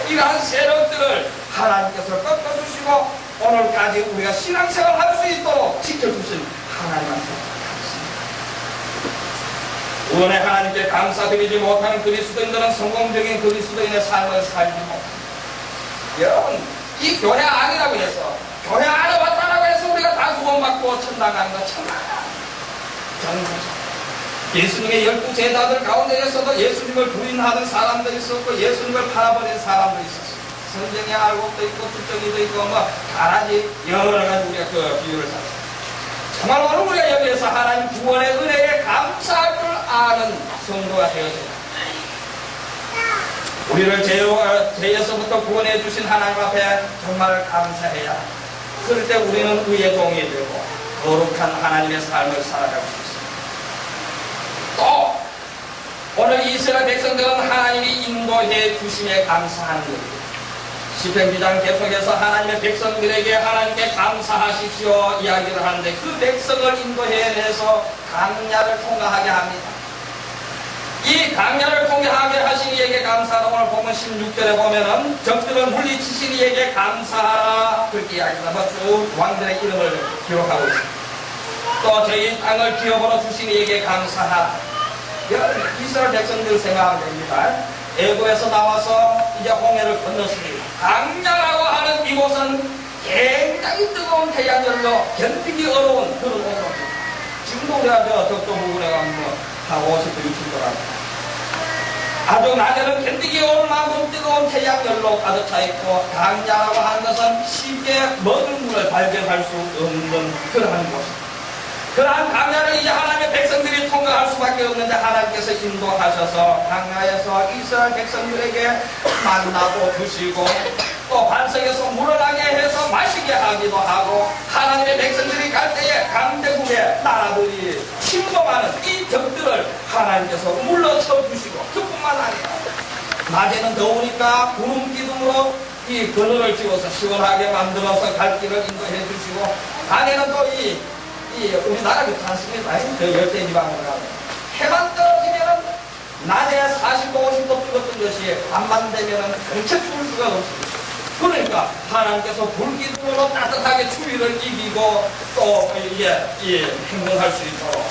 이러한 세력들을 하나님께서 꺾어주시고 오늘까지 우리가 신앙생활 할 수 있도록 지켜주신 하나님한테 감사합니다. 구원의 하나님께 감사드리지 못하는 그리스도인들은 성공적인 그리스도인의 삶을 살지 못합니다. 여러분, 이 교회 아니라고 해서, 교회 안에 왔다라고 해서 우리가 다 구원받고 천당 가는 거 참나 정사죠. 예수님의 12 제자들 가운데에서도 예수님을 부인하는 사람도 있었고 예수님을 팔아버린 사람도 있었어요. 성경에 알곡도 있고 투정이도 있고 가라지 여러 가지 우리가 그 비유를 잡았어요. 정말 오늘 우리가 여기에서 하나님 구원의 은혜에 감사할 줄 아는 성도가 되어져요. 우리를 죄에서부터 구원해 주신 하나님 앞에 정말 감사해야 합니다. 그럴 때 우리는 의의 종이 되고 거룩한 하나님의 삶을 살아가고 있습니다. 또 오늘 이스라엘 백성들은 하나님이 인도해 주심에 감사하는 것입니다. 시편 기장 계속해서 하나님의 백성들에게 하나님께 감사하십시오 이야기를 하는데 그 백성을 인도해내서 강야를 통과하게 합니다. 이 강야를 통과하게 하신 이에게 감사하라. 오늘 보면 16절에 보면은 적들을 물리치신 이에게 감사하라 그렇게 이야기합니다. 쭉 왕들의 이름을 기록하고 있습니다. 또 저희 땅을 기업으로 주신 이에게 감사하라. 이스라엘 백성들 생각하면 됩니다. 애굽에서 나와서 이제 홍해를 건넜습니다. 강야라고 하는 이곳은 굉장히 뜨거운 태양열로 견디기 어려운 그런 곳입니다. 지금도 우리가 덕도 부근에 가면 한 50도 60도 갑니다. 아주 낮에는 견디기 어려울 만큼 뜨거운 태양열로 가득 차 있고 강야라고 하는 것은 쉽게 먹을 물을 발견할 수 없는 그러한 곳입니다. 그러한 강야를 이제 하나님의 백성들이 통과할 수밖에 없는데 하나님께서 인도하셔서 강야에서 이스라엘 백성들에게 만나도 주시고 또 반석에서 물을 나게 해서 마시게 하기도 하고 하나님의 백성들이 갈 때에 강대국의 나라들이 침범하는 이 적들을 하나님께서 물러쳐 주시고 그뿐만 아니라 낮에는 더우니까 구름 기둥으로 이 그늘을 지어서 시원하게 만들어서 갈 길을 인도해 주시고 밤에는 또 우리나라 그렇습니다. 저 열대지방으로 가면 해만 떨어지면은 낮에 40도 50도 뜨겁던 것이 밤만 되면은 경체 추울 수가 없습니다. 그러니까 하나님께서 불기둥으로 따뜻하게 추위를 이기고 또 행동할 수 있도록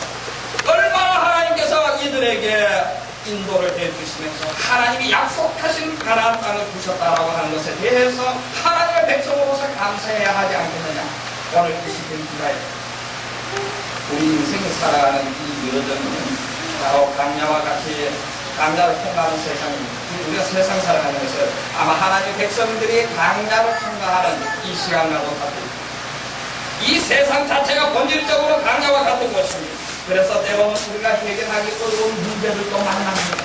얼마나 하나님께서 이들에게 인도를 해주시면서 하나님이 약속하신 가나안 땅을 주셨다라고 하는 것에 대해서 하나님의 백성으로서 감사해야 하지 않겠느냐. 오늘 이 시편기가에 우리 인생을 살아가는 이 여정은 바로 강야와 같이 강야를 통과하는 세상입니다. 우리가 세상 살아가는 것은 아마 하나님의 백성들이 강야를 통과하는 이 시간과도 같습니다. 이 세상 자체가 본질적으로 강야와 같은 것입니다. 그래서 때로는 우리가 해결하기 어려운 문제들도 만납니다.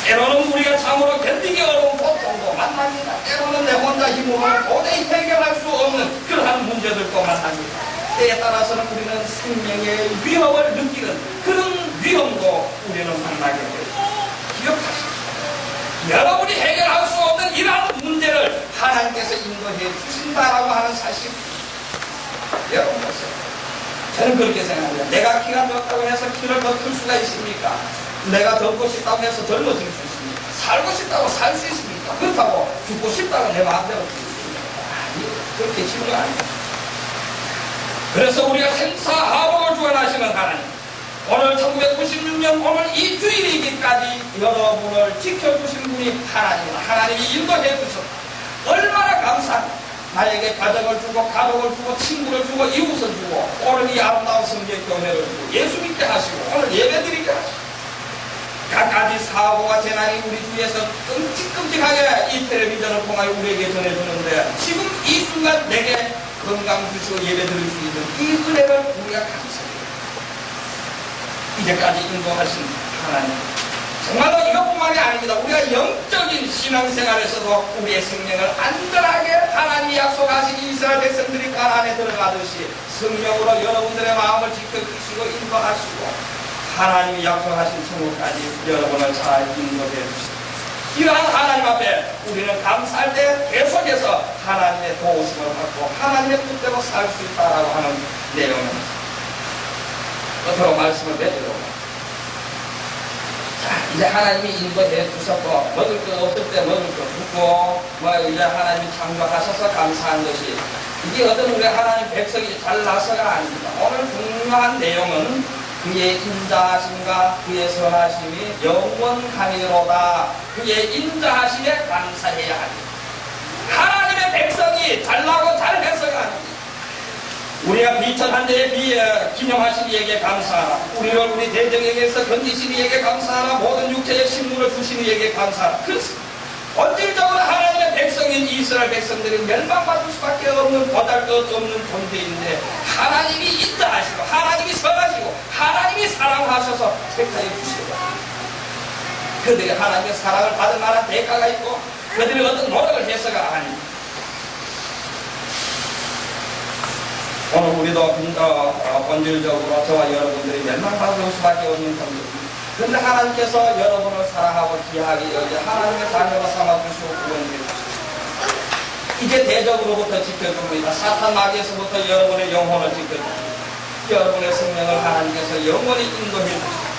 때로는 우리가 참으로 견디기 어려운 고통도 만납니다. 때로는 내 혼자 힘으로 도저히 해결할 수 없는 그러한 문제들도 만납니다. 때에 따라서는 우리는 생명의 위험을 느끼는 그런 위험도 우리는 만나게 됩니다. 기억하십시오. 여러분이 해결할 수 없는 이러한 문제를 하나님께서 인도해 하시고 여러분 보세요. 저는 그렇게 생각합니다. 내가 키가 적다고 해서 키를 더 클 수가 있습니까? 내가 젊고 싶다고 해서 젊어질 수 있습니까? 살고 싶다고 살 수 있습니까? 그렇다고 죽고 싶다고 내 마음대로 죽을 수 있습니까? 아니, 그렇게 쉬운 거 아닙니다. 그래서 우리가 생사하복을 주관하시는 하나님, 오늘 1996년 오늘 이 주일이기까지 여러분을 지켜주신 분이 하나님이다. 하나님이 인도해 주셨다. 얼마나 감사합니다. 나에게 가정을 주고 가족을 주고 친구를 주고 이웃을 주고 오늘 이 아름다운 성경 교회를 주고 예수 믿게 하시고 오늘 예배 드리게 하시고 갖가지 사고와 재난이 우리 주위에서 끔찍끔찍하게 이 텔레비전을 통하여 우리에게 전해주는데 지금 이 순간 내게 건강 주시고 예배 드릴 수 있는 이 은혜를 우리가 감사합니다. 이제까지 인도하신 하나님, 정말로 이것뿐만이 아닙니다. 우리가 영적인 신앙생활에서도 우리의 생명을 안전하게 하나님이 약속하신 이스라엘 백성들이 가나안에 들어가듯이 성령으로 여러분들의 마음을 지켜주시고 인도하시고 하나님이 약속하신 천국까지 여러분을 잘 인도해 주시고, 이러한 하나님 앞에 우리는 감사할 때 계속해서 하나님의 도우심을 받고 하나님의 뜻대로 살 수 있다라고 하는 내용입니다. 끝으로 말씀을 맺으려고. 자, 이제 하나님이 인도해 주셨고 먹을 거 없을 때 먹을 거 붓고 이제 하나님이 창조하셔서 감사한 것이, 이게 어떤 우리 하나님 백성이 잘나서가 아닙니다. 오늘 중요한 내용은 그의 인자하심과 그의 선하심이 영원하리로다. 그의 인자하심에 감사해야 합니다. 하나님의 백성이 잘나고 잘해서가 아닙니다. 우리가 비천한 데에 기념하신 이에게 감사하라. 우리를 우리 대적에게서 건지신 이에게 감사하라. 모든 육체의 식물을 주신 이에게 감사하라. 그렇습니다. 본질적으로 하나님의 백성인 이스라엘 백성들이 멸망받을 수밖에 없는 보잘것없는 존재인데 하나님이 인자하시고 하나님이 선하시고 하나님이 사랑하셔서 택하여 주시고, 그들이 하나님의 사랑을 받을 만한 대가가 있고 그들이 어떤 노력을 해서가 아닙니다. 오늘 우리도 본질적으로 저와 여러분들이 멸망받을 수밖에 없는 존재입니다. 그런데 하나님께서 여러분을 사랑하고 귀하게 여기 하나님의 자녀가 삼아주시고 구원해 주시고 이제 대적으로부터 지켜줍니다. 사탄 마귀에서부터 여러분의 영혼을 지켜줍니다. 여러분의 생명을 하나님께서 영원히 인도해 주시고,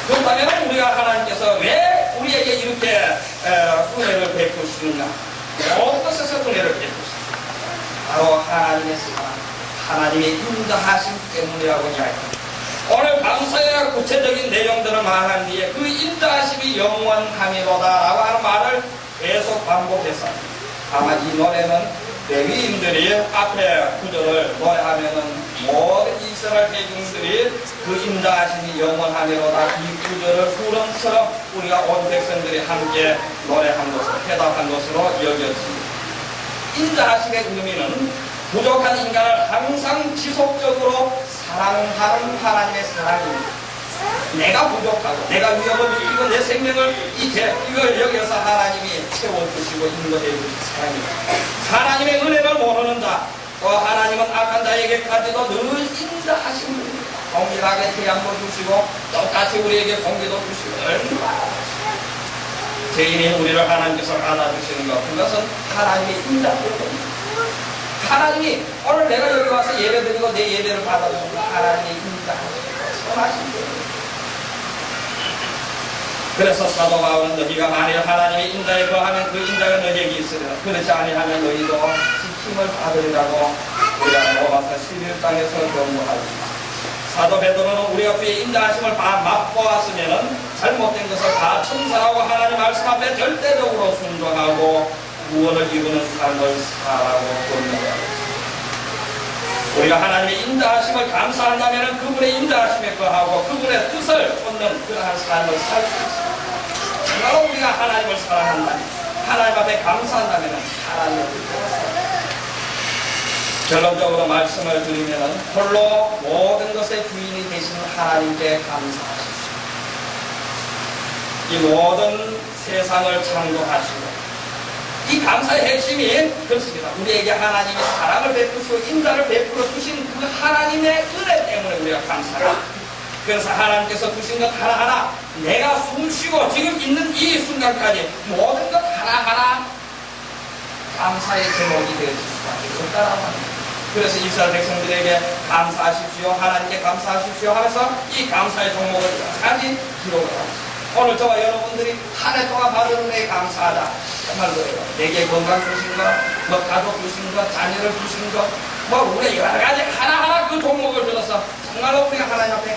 그렇다면 우리가 하나님께서 왜 우리에게 이렇게 은혜를 베푸시느냐, 모든 것에서 은혜를 베푸시느냐, 바로 하나님의 사랑, 하나님의 인자하심 때문이라고 이야기합니다. 오늘 감사의 구체적인 내용들을 말한 뒤에 그 인자하심이 영원함이로다 라고 하는 말을 계속 반복해서, 아마 이 노래는 레위인들이 앞에 구절을 노래하면은 모든 이스라엘 백성들이 그 인자하심이 영원함이로다 이 구절을 후렴처럼 우리가 온 백성들이 함께 노래한 것을 해답한 것으로 여겨집니다. 인자하심의 의미는 부족한 인간을 항상 지속적으로 사랑하는 하나님의 사랑입니다. 내가 부족하고 내가 위험을 느끼고 내 생명을 이걸 여기서 하나님이 채워주시고 인도해 주신 사랑입니다. 하나님의 은혜를 모르는 자, 또 하나님은 악한 자에게까지도 늘 인자하신 분입니다. 동일하게 태양도 주시고 똑같이 우리에게 공기도 주시고 얼마나 죄인인 우리를 하나님께서 받아주시는 것, 그것은 하나님의 인자 때문입니다. 하나님이 오늘 내가 여기 와서 예배드리고 내 예배를 받아주시고 하나님의 인자하시고 선하신 분입니다. 그래서 사도 바울은 너희가 만일 하나님의 인자에 거하면 그 인자가 너희에게 있으리라. 그렇지 아니하면 너희도 지킴을 받으리라고 우리가 로마서 11장에서 경고하였습니다. 사도 베드로는 우리가 그의 인자하심을 맛보았으면 잘못된 것을 다 청산하고 하나님 말씀 앞에 절대적으로 순종하고 구원을 이루는 삶을 살라고 권면합니다. 우리가 하나님의 인자하심을 감사한다면 그분의 인자하심에 거하고 그분의 뜻을 쫓는 그러한 삶을 살 수 있습니다. 정말로 우리가 하나님을 사랑한다면, 하나님 앞에 감사한다면 하나님의 뜻대로 살아갑니다. 결론적으로 말씀을 드리면 홀로 모든 것의 주인이 되신 하나님께 감사하십시오. 이 모든 세상을 창조하시고 이 감사의 핵심이 그렇습니다. 우리에게 하나님이 사랑을 베푸시고 인자를 베풀어 주신 그 하나님의 은혜 때문에 우리가 감사합니다. 그래서 하나님께서 주신 것 하나하나, 내가 숨쉬고 지금 있는 이 순간까지 모든 것 하나하나 감사의 제목이 되어질 수밖에 있었다라고 합니다. 그래서 이스라엘 백성들에게 감사하십시오, 하나님께 감사하십시오 하면서 이 감사의 종목을 여러 가지 기록을 합니다. 오늘 저와 여러분들이 한 해 동안 받은 은혜에 감사하다. 정말 그래요. 내게 건강 주신 것, 뭐 가족 주신 것, 자녀를 주신 것, 뭐 우리 여러 가지 하나하나 그 종목을 들어서 정말로 우리가 하나님 앞에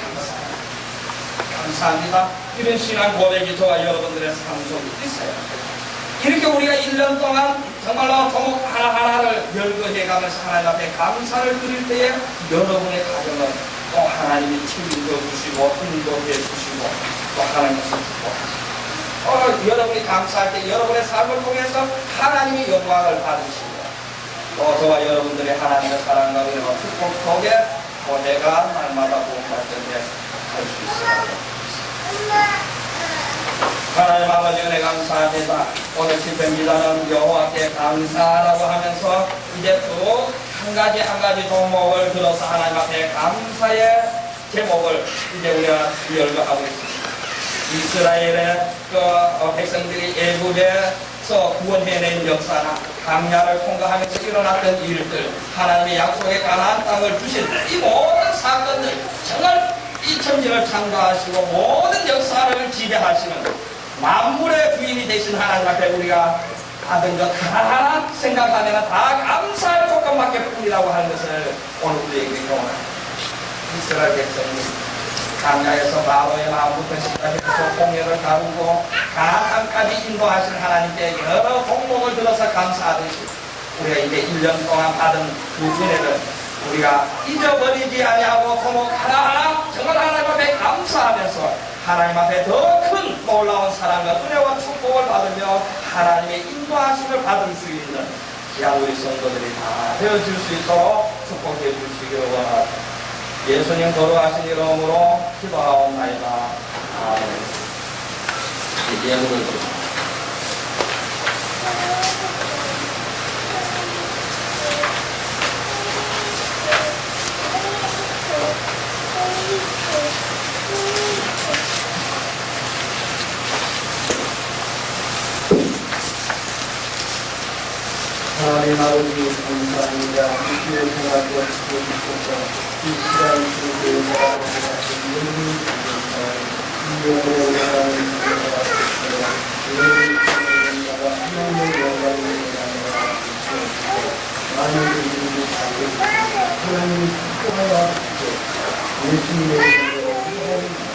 감사합니다. 이런 신앙 고백이 저와 여러분들의 삶 속에 있어요. 이렇게 우리가 1년 동안 정말로 종목 하나하나를 열거해가면서 하나님 앞에 감사를 드릴 때에 여러분의 가정은 또 하나님이 책임져 주시고 인도해 주시고 또 하나님께서 축복하시고 여러분이 감사할 때 여러분의 삶을 통해서 하나님의 영광을 받으시고 또 저와 여러분들의 하나님의 사랑과 은혜와 축복 속에 고해가 날마다 보응받던데 할 수 있습니다. 하나님 아버지 은혜 감사합니다. 오늘 시편 기자는 여호와께 감사라고 하면서 이제 또 한 가지 종목을 들어서 하나님 앞에 감사의 제목을 이제 우리가 열거하고 있습니다. 이스라엘의 백성들이 애굽에서 구원해낸 역사나 광야를 통과하면서 일어났던 일들, 하나님의 약속의 가나안 땅을 주신 이 모든 사건들, 정말 이 천지를 창조하시고 모든 역사를 지배하시는 만물의 주인이 되신 하나님 앞에 우리가 받은 것 하나하나 생각하면 다 감사할 조건밖에 뿐이라고 하는 것을 오늘 우리에게 경험합니다. 이스라엘 백성들 광야에서 바로의 마음부터 시작해서 홍해를 가르고 가나안까지 인도하신 하나님께 여러 종목을 들어서 감사하듯이 우리가 이제 1년 동안 받은 그 은혜를 우리가 잊어버리지 아니하고 종목 하나하나 정말 하나님 앞에 감사하면서 하나님 앞에 더 큰 놀라운 사랑과 은혜와 축복을 받으며 하나님의 인도하심을 받을 수 있는 귀한 우리 성도들이 다 되어질 수 있도록 축복해 주시기를 원합니다. 예수님 거룩하신 이름으로 기도하옵나이다. 아멘. 예물을 드립니다. 하나님 아버지 감사합니다. 이 주의 생활과 지켜주셔서 이 시간 속에 나아가서 이름을 주셔서 이 영혼의 영광을 주셔서 이름을 주셔서 하나님의 영광을 주셔서 많은 분들이 받으시고 하나님이 축복하여 주시고 예수님의 이름으로 축복합니다.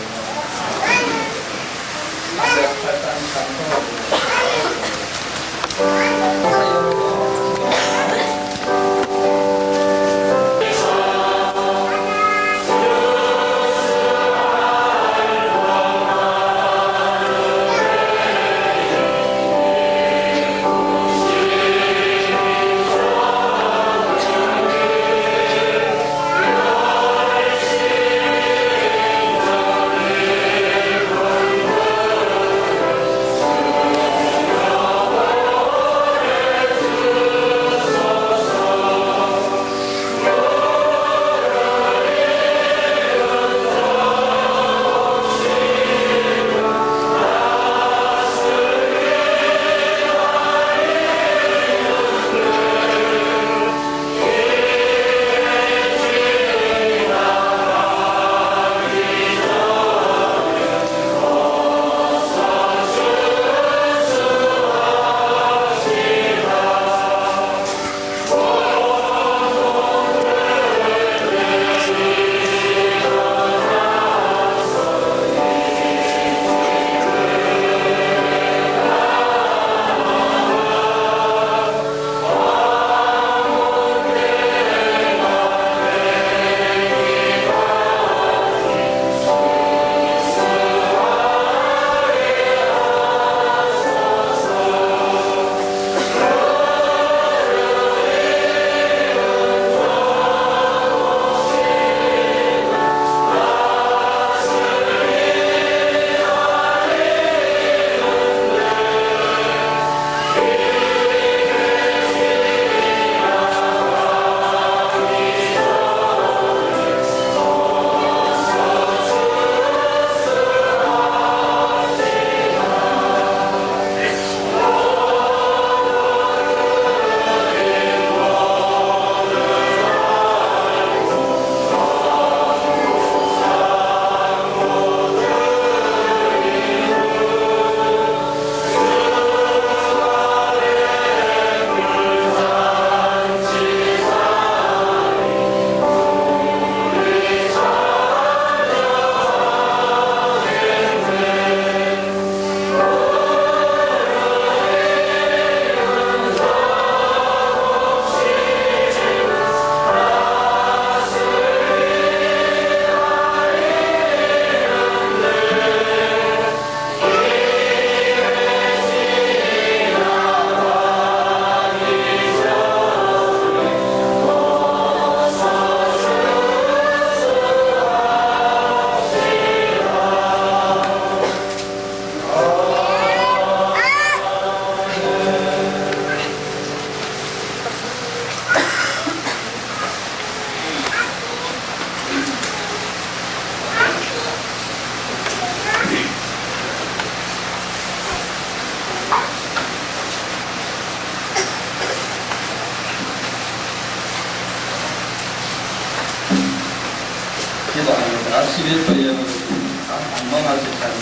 이영하 집사님,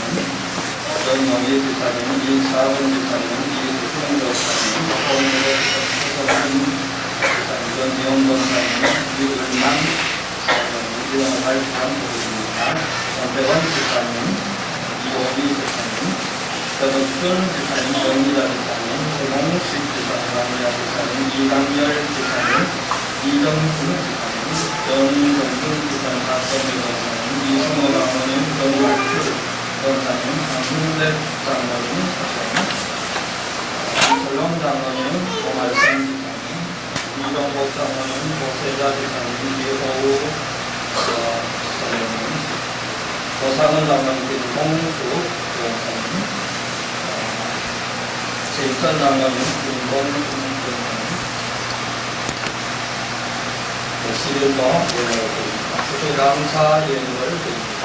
전영희 집사님, 이사은 집사님, 이수영 집사님, 홍문호 집사님, 전지영 권사님, 이을만 집사님, 이영하 집사님, 전태원 집사님, 이호미 집사님, 전옥순 집사님, 정미자 집사님, 홍홍식 집사님, 남미아 집사님, 이강열 집사님, 이정순 집사님, 전정준 집사님, 박성미 권사님, 이승호 장로님, 전월출 권사님, 강훈대 장로님, 이설렁 장로님, 고말성 집사님, 이정복 장로님, 고세자 집사님, 이호우 장로님, 고상은 장로님, 김홍수 권사님, 제천 장로님, 김봉준 권사님, 11번 예물을 드립니다. 수주감사 예물을 드립니다.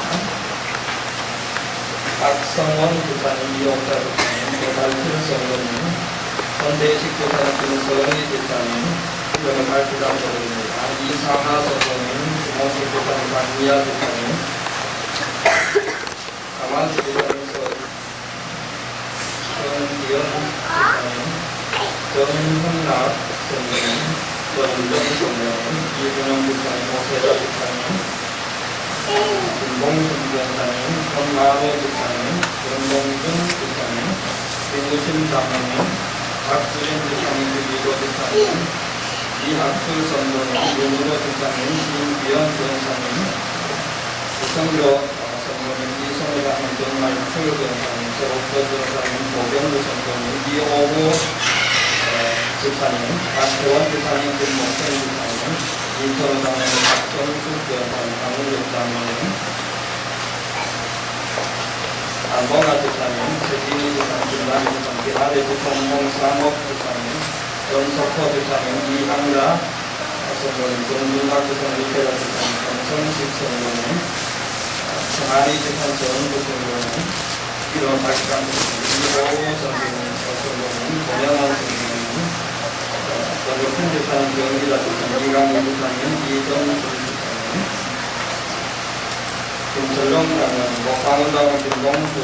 박성원 집사님, 이옥자 집사님, 고달필 성도님, 선대식 집사님, 김성희 집사님, 이름을 발표장 드립니다. 이상하 성도님, 주모식 집사님, 박미아 집사님, 가만수 집사님, 전기현 집사님, 정흥락 성도님, 전정 성도님, 이준영 집사님, 오세자 집사님, 김봉순 집사님, 손마모 집사님, 정동준 집사님, 김우신 장로님, 박수진 집사님, 유기도 집사님, 이학수 성도님, 윤우로 집사님, 신기현 권사님, 이성교 성도님, 이성호 장로님, 정말출 권사님, 세옥도 권사님, 고병구 성도님, 이오구 집사님, 박태원 집사님, 김목생 집사님, 인터넷 장로님, 박정숙 권사님, 강훈juk 장로님, 안봉아 집사님, 최진희 집사님, 김남희 집사님, 기하대 집사님, 홍상옥 집사님, 전석호 집사님, 이항라 성도님, 정준학 집사님, 이태라 집사님, 정성식 성도님, 정한이 집사님, 정은구 성도님, 이런 박강 집사님, 이호우 성도님, 고명환 성도님, 전국훈 집사님, 정기자 집사님, 이강희 집사님, 이정준 집사님, 김철long 장로님, 목방은 장로님, 김동수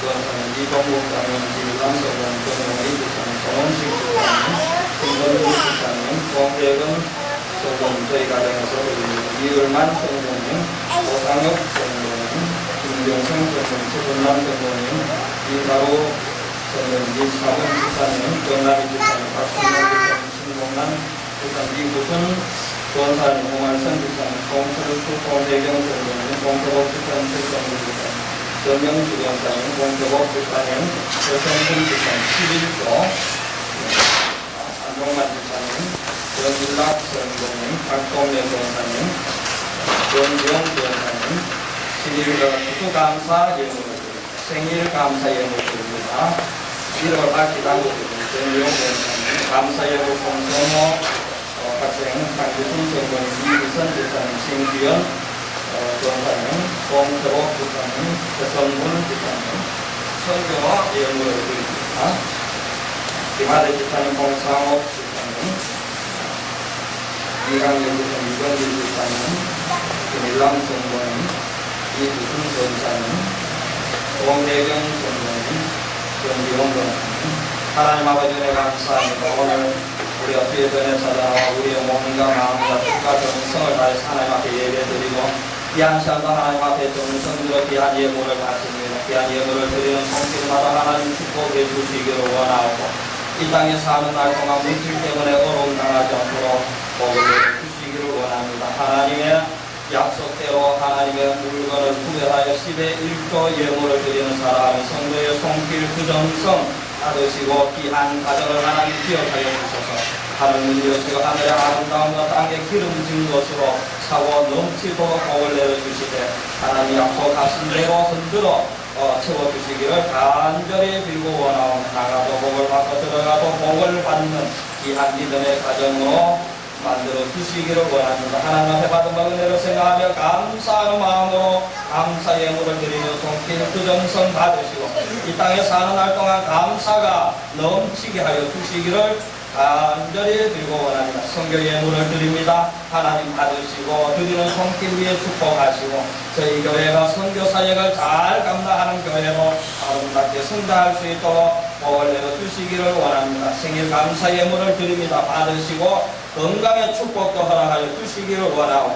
권사님, 이동국 장로님, 김일남 성도님, 전용희 집사님, 정원식 집사님, 김건주 집사님, 송대근 성도님, 저희 가정에서 이을만 성도님, 오상혁 성도님, 김경성 성도님, 최준남 성도님, 이가로 성도님, 이사원 집사님, 정남희 집사님, 박순영 집사님, 신동남 집사님, 이구순 권사님, 홍알선 집사님, 공철수 공대경 성도님, 공태복 집사님, 최성주 집사님, 정명주 권사님, 공태복 집사님, 최성준 집사님, 11조 안동만 집사님, 정일락 성도님, 박동래 권사님, 정지영 권사님, 11조 추수감사 예물을 드립니다. 생일 감사 예물 드립니다. 이름을 밝히 당국드립니다. 정지영 권사님, 감사 예물 송성호 학생, 강기순 성도님, 이기선 집사님, 신기현 권사님, 송태복 집사님, 배성훈 집사님, 선교와 예물을 드립니다. 김하대 집사님, 홍상옥 집사님, 이강렬 집사님, 이건길 집사님, 김일남 성도님, 이두순 권사님, 홍대경 성도님, 전기원 권사님, 하나님 아버지 은혜 감사합니다. 오늘 우리가 주의 전에 찾아와 우리의 몸과 마음과 뜻과 정성을 다해서 하나님 앞에 예배드리고 귀한 시간도 하나님 앞에 정성으로 귀한 예물을 바칩니다. 귀한 예물을 드리는 손길마다 하나님 축복해 주시기를 원하고 이 땅에 사는 날 동안 물질 때문에 어려움 당하지 않도록 복을 주시기를 원합니다. 하나님의 약속대로 하나님의 물건을 구별하여 10의 1조 예물을 드리는 사람 성도의 손길 그 정성 받으시고 귀한 가정을 하나님 기억하여 주셔서 하늘을 여시고 하늘의 아름다움과 땅에 기름진 것으로 차고 넘치도록 복을 내려주시되 하나님 약속하신 대로 흔들어 채워주시기를 간절히 빌고 원하오며 나가도 복을 받고 들어가도 복을 받는 귀한 믿음의 가정으로 만들어 주시기를 원합니다. 하나님 앞에 받은 은혜를 생각하며 감사하는 마음으로 감사 예물을 드리며 손길 그 정성 받으시고 이 땅에 사는 날 동안 감사가 넘치게 하여 주시기를 간절히 드리고 원합니다. 성교 예물을 드립니다. 하나님 받으시고 드리는 손길 위에 축복하시고 저희 교회가 선교 사역을 잘 감당하는 교회로 아름답게 성장할 수 있도록 복을 내려 주시기를 원합니다. 생일 감사 예물을 드립니다. 받으시고 건강의 축복도 허락하여 주시기를 원하고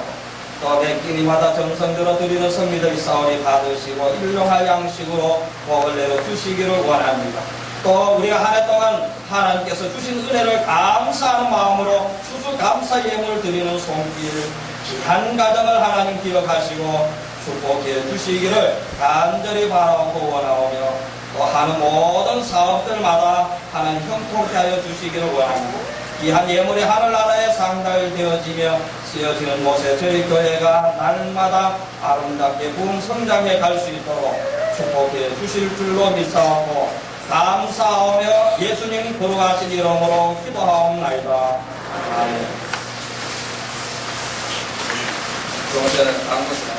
또 매끼니마다 정성 들어 드리는 성미들 싸우리 받으시고 일용할 양식으로 복을 내려 주시기를 원합니다. 또 우리가 한 해 동안 하나님께서 주신 은혜를 감사하는 마음으로 추수감사 예물을 드리는 손길 귀한 가정을 하나님 기억하시고 축복해 주시기를 간절히 바라고 원하오며 또 하는 모든 사업들마다 하나님 형통케 하여 주시기를 원합니다. 귀한 예물이 하늘나라에 상달되어지며 쓰여지는 곳에 저희 교회가 날마다 아름답게 부흥 성장해 갈 수 있도록 축복해 주실 줄로 믿사오고 감사하며 예수님 거룩하신 이름으로 기도하옵나이다. 아멘. 그것은 방법이다.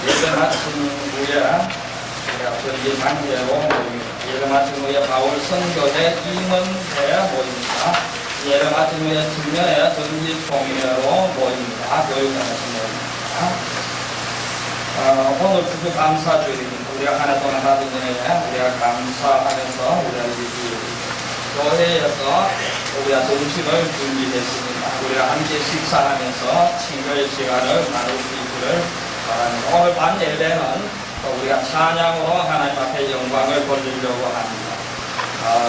예배 마친 후에 우리가 전기 단계로 모입니다. 예배 마친 후에 바울 선교회 임원회 모입니다. 예배 마친 후에 청년회 전기 총회로 모입니다. 교육장에서 모입니다. 오늘 주주 감사주일입니다. 우리가 한 해 동안 받은 은혜에 우리가 감사하면서 우리가 교회에서 우리가 점심을 준비했습니다. 우리가 함께 식사하면서 친구의 시간을 나눌 수 있기를 바랍니다. 오늘 밤 예배는 또 우리가 찬양으로 하나님 앞에 영광을 돌리려고 합니다.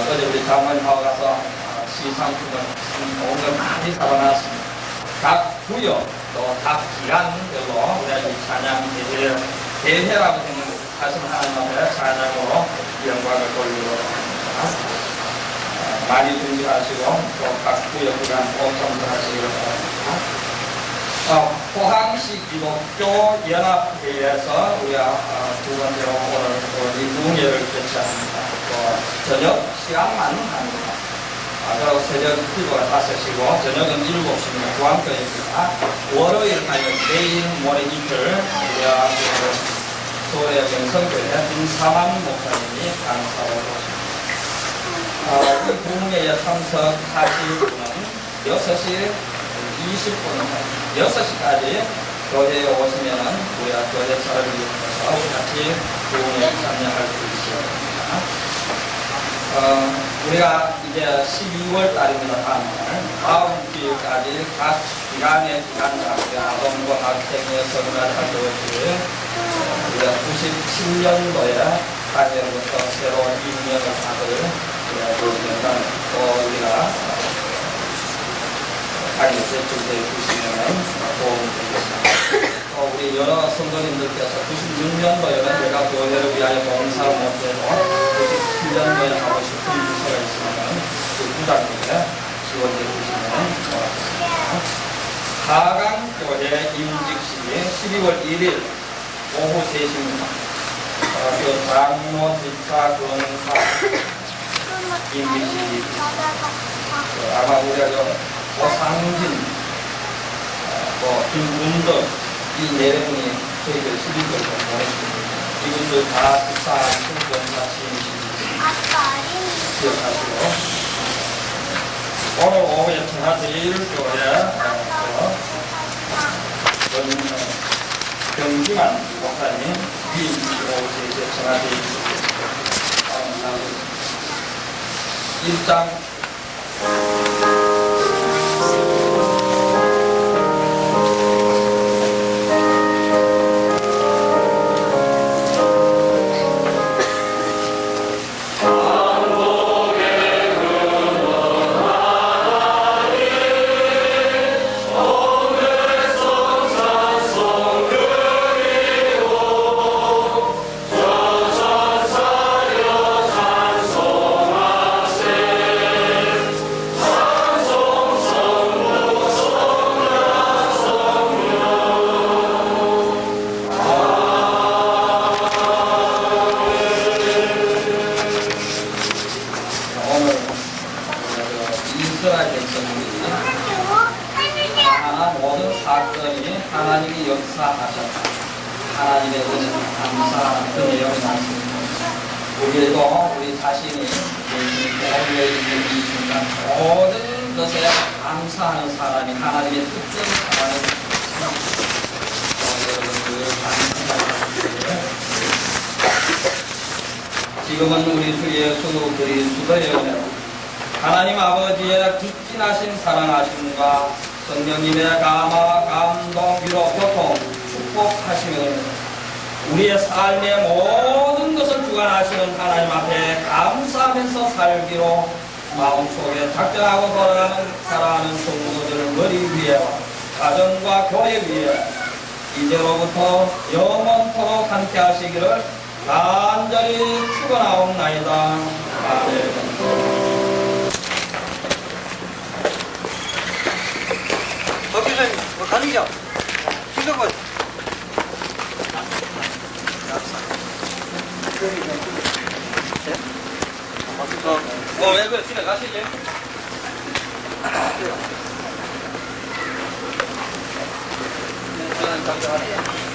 어제 우리 장모님하고 가서 시상품을 오늘 많이 사봐놨습니다. 각 구역 또 각 기간별로 우리가 이 찬양 대회라고 생각합니다. 다시 하나님 앞에 찬양으로 영광을 돌리고 합니다. 많이 준비하시고 또 각 구역 기간 꼭 점수하시기를 바랍니다. 포항시 기독교 연합회에서 우리가 두 번째로 오늘 이 부흥회를 개최합니다. 또 저녁 시간만 합니다. 그리고 새벽 기도가 5시고 저녁은 7시입니다. 중앙교회입니다. 월요일까지 내일 모레 이틀 우리가 서울의 명성교회 김사만 목사님이 강사로 오십니다. 이 부흥회에 참석하실 분은 6시 20분, 6시까지 교회에 오시면은 우리가 교회사를 이용해서 같이 부흥회에 참여할 수 있습니다. 우리가 이제 12월 달입니다. 다음 주까지 각 기간의 기간장, 아동과 학생의 성날 활동을 우리가 97년도에 가정부터 새로운 임명을 받을 또 우리가 가게 제출되어 주시면 도움이 되겠습니다. 또 우리 여러 성도님들께서 96년도에는 내가 교회를 위하여 봉사를 못해도 97년도에 하고 싶은 부서가 있으면 그 부장님에 지원해 주시면 고맙습니다. 하강교회 임직식이 12월 1일 오후 3시입니다. 장로 집사 권사 임직식이 아마 우리가 오상진, 김문덕 이 네 분이 저희들 12월에 보내주십니다. 이분들 다 집사한 총권사 시임식이 기억하시고 오늘 오후에 천하제일교회 경기만 목사님 오후 3시에 천하제일교회 1장 하나님이 역사하셨다. 하나님의 은혜를 감사하는 그 내용이 나왔습니다. 우리도 우리 자신이 오늘 이 순간 모든 것에 감사하는 사람이 하나님의 특징하는 여러분들 감사합니다. 지금은 우리 주 예수 그리스도의 은혜로 하나님 아버지의 극진하신 사랑하심과 성령님의 감화, 감동, 위로, 교통, 축복하시는 우리의 삶의 모든 것을 주관하시는 하나님 앞에 감사하면서 살기로 마음속에 작정하고 돌아가는 살아가는 성도들을 머리 위에와 가정과 교회 위에 이제로부터 영원토록 함께 하시기를 간절히 축원하옵나이다. 아멘. 박교사님, 가능이죠? 신경을. 왜 그래? 집에 가시지? 저는 잠깐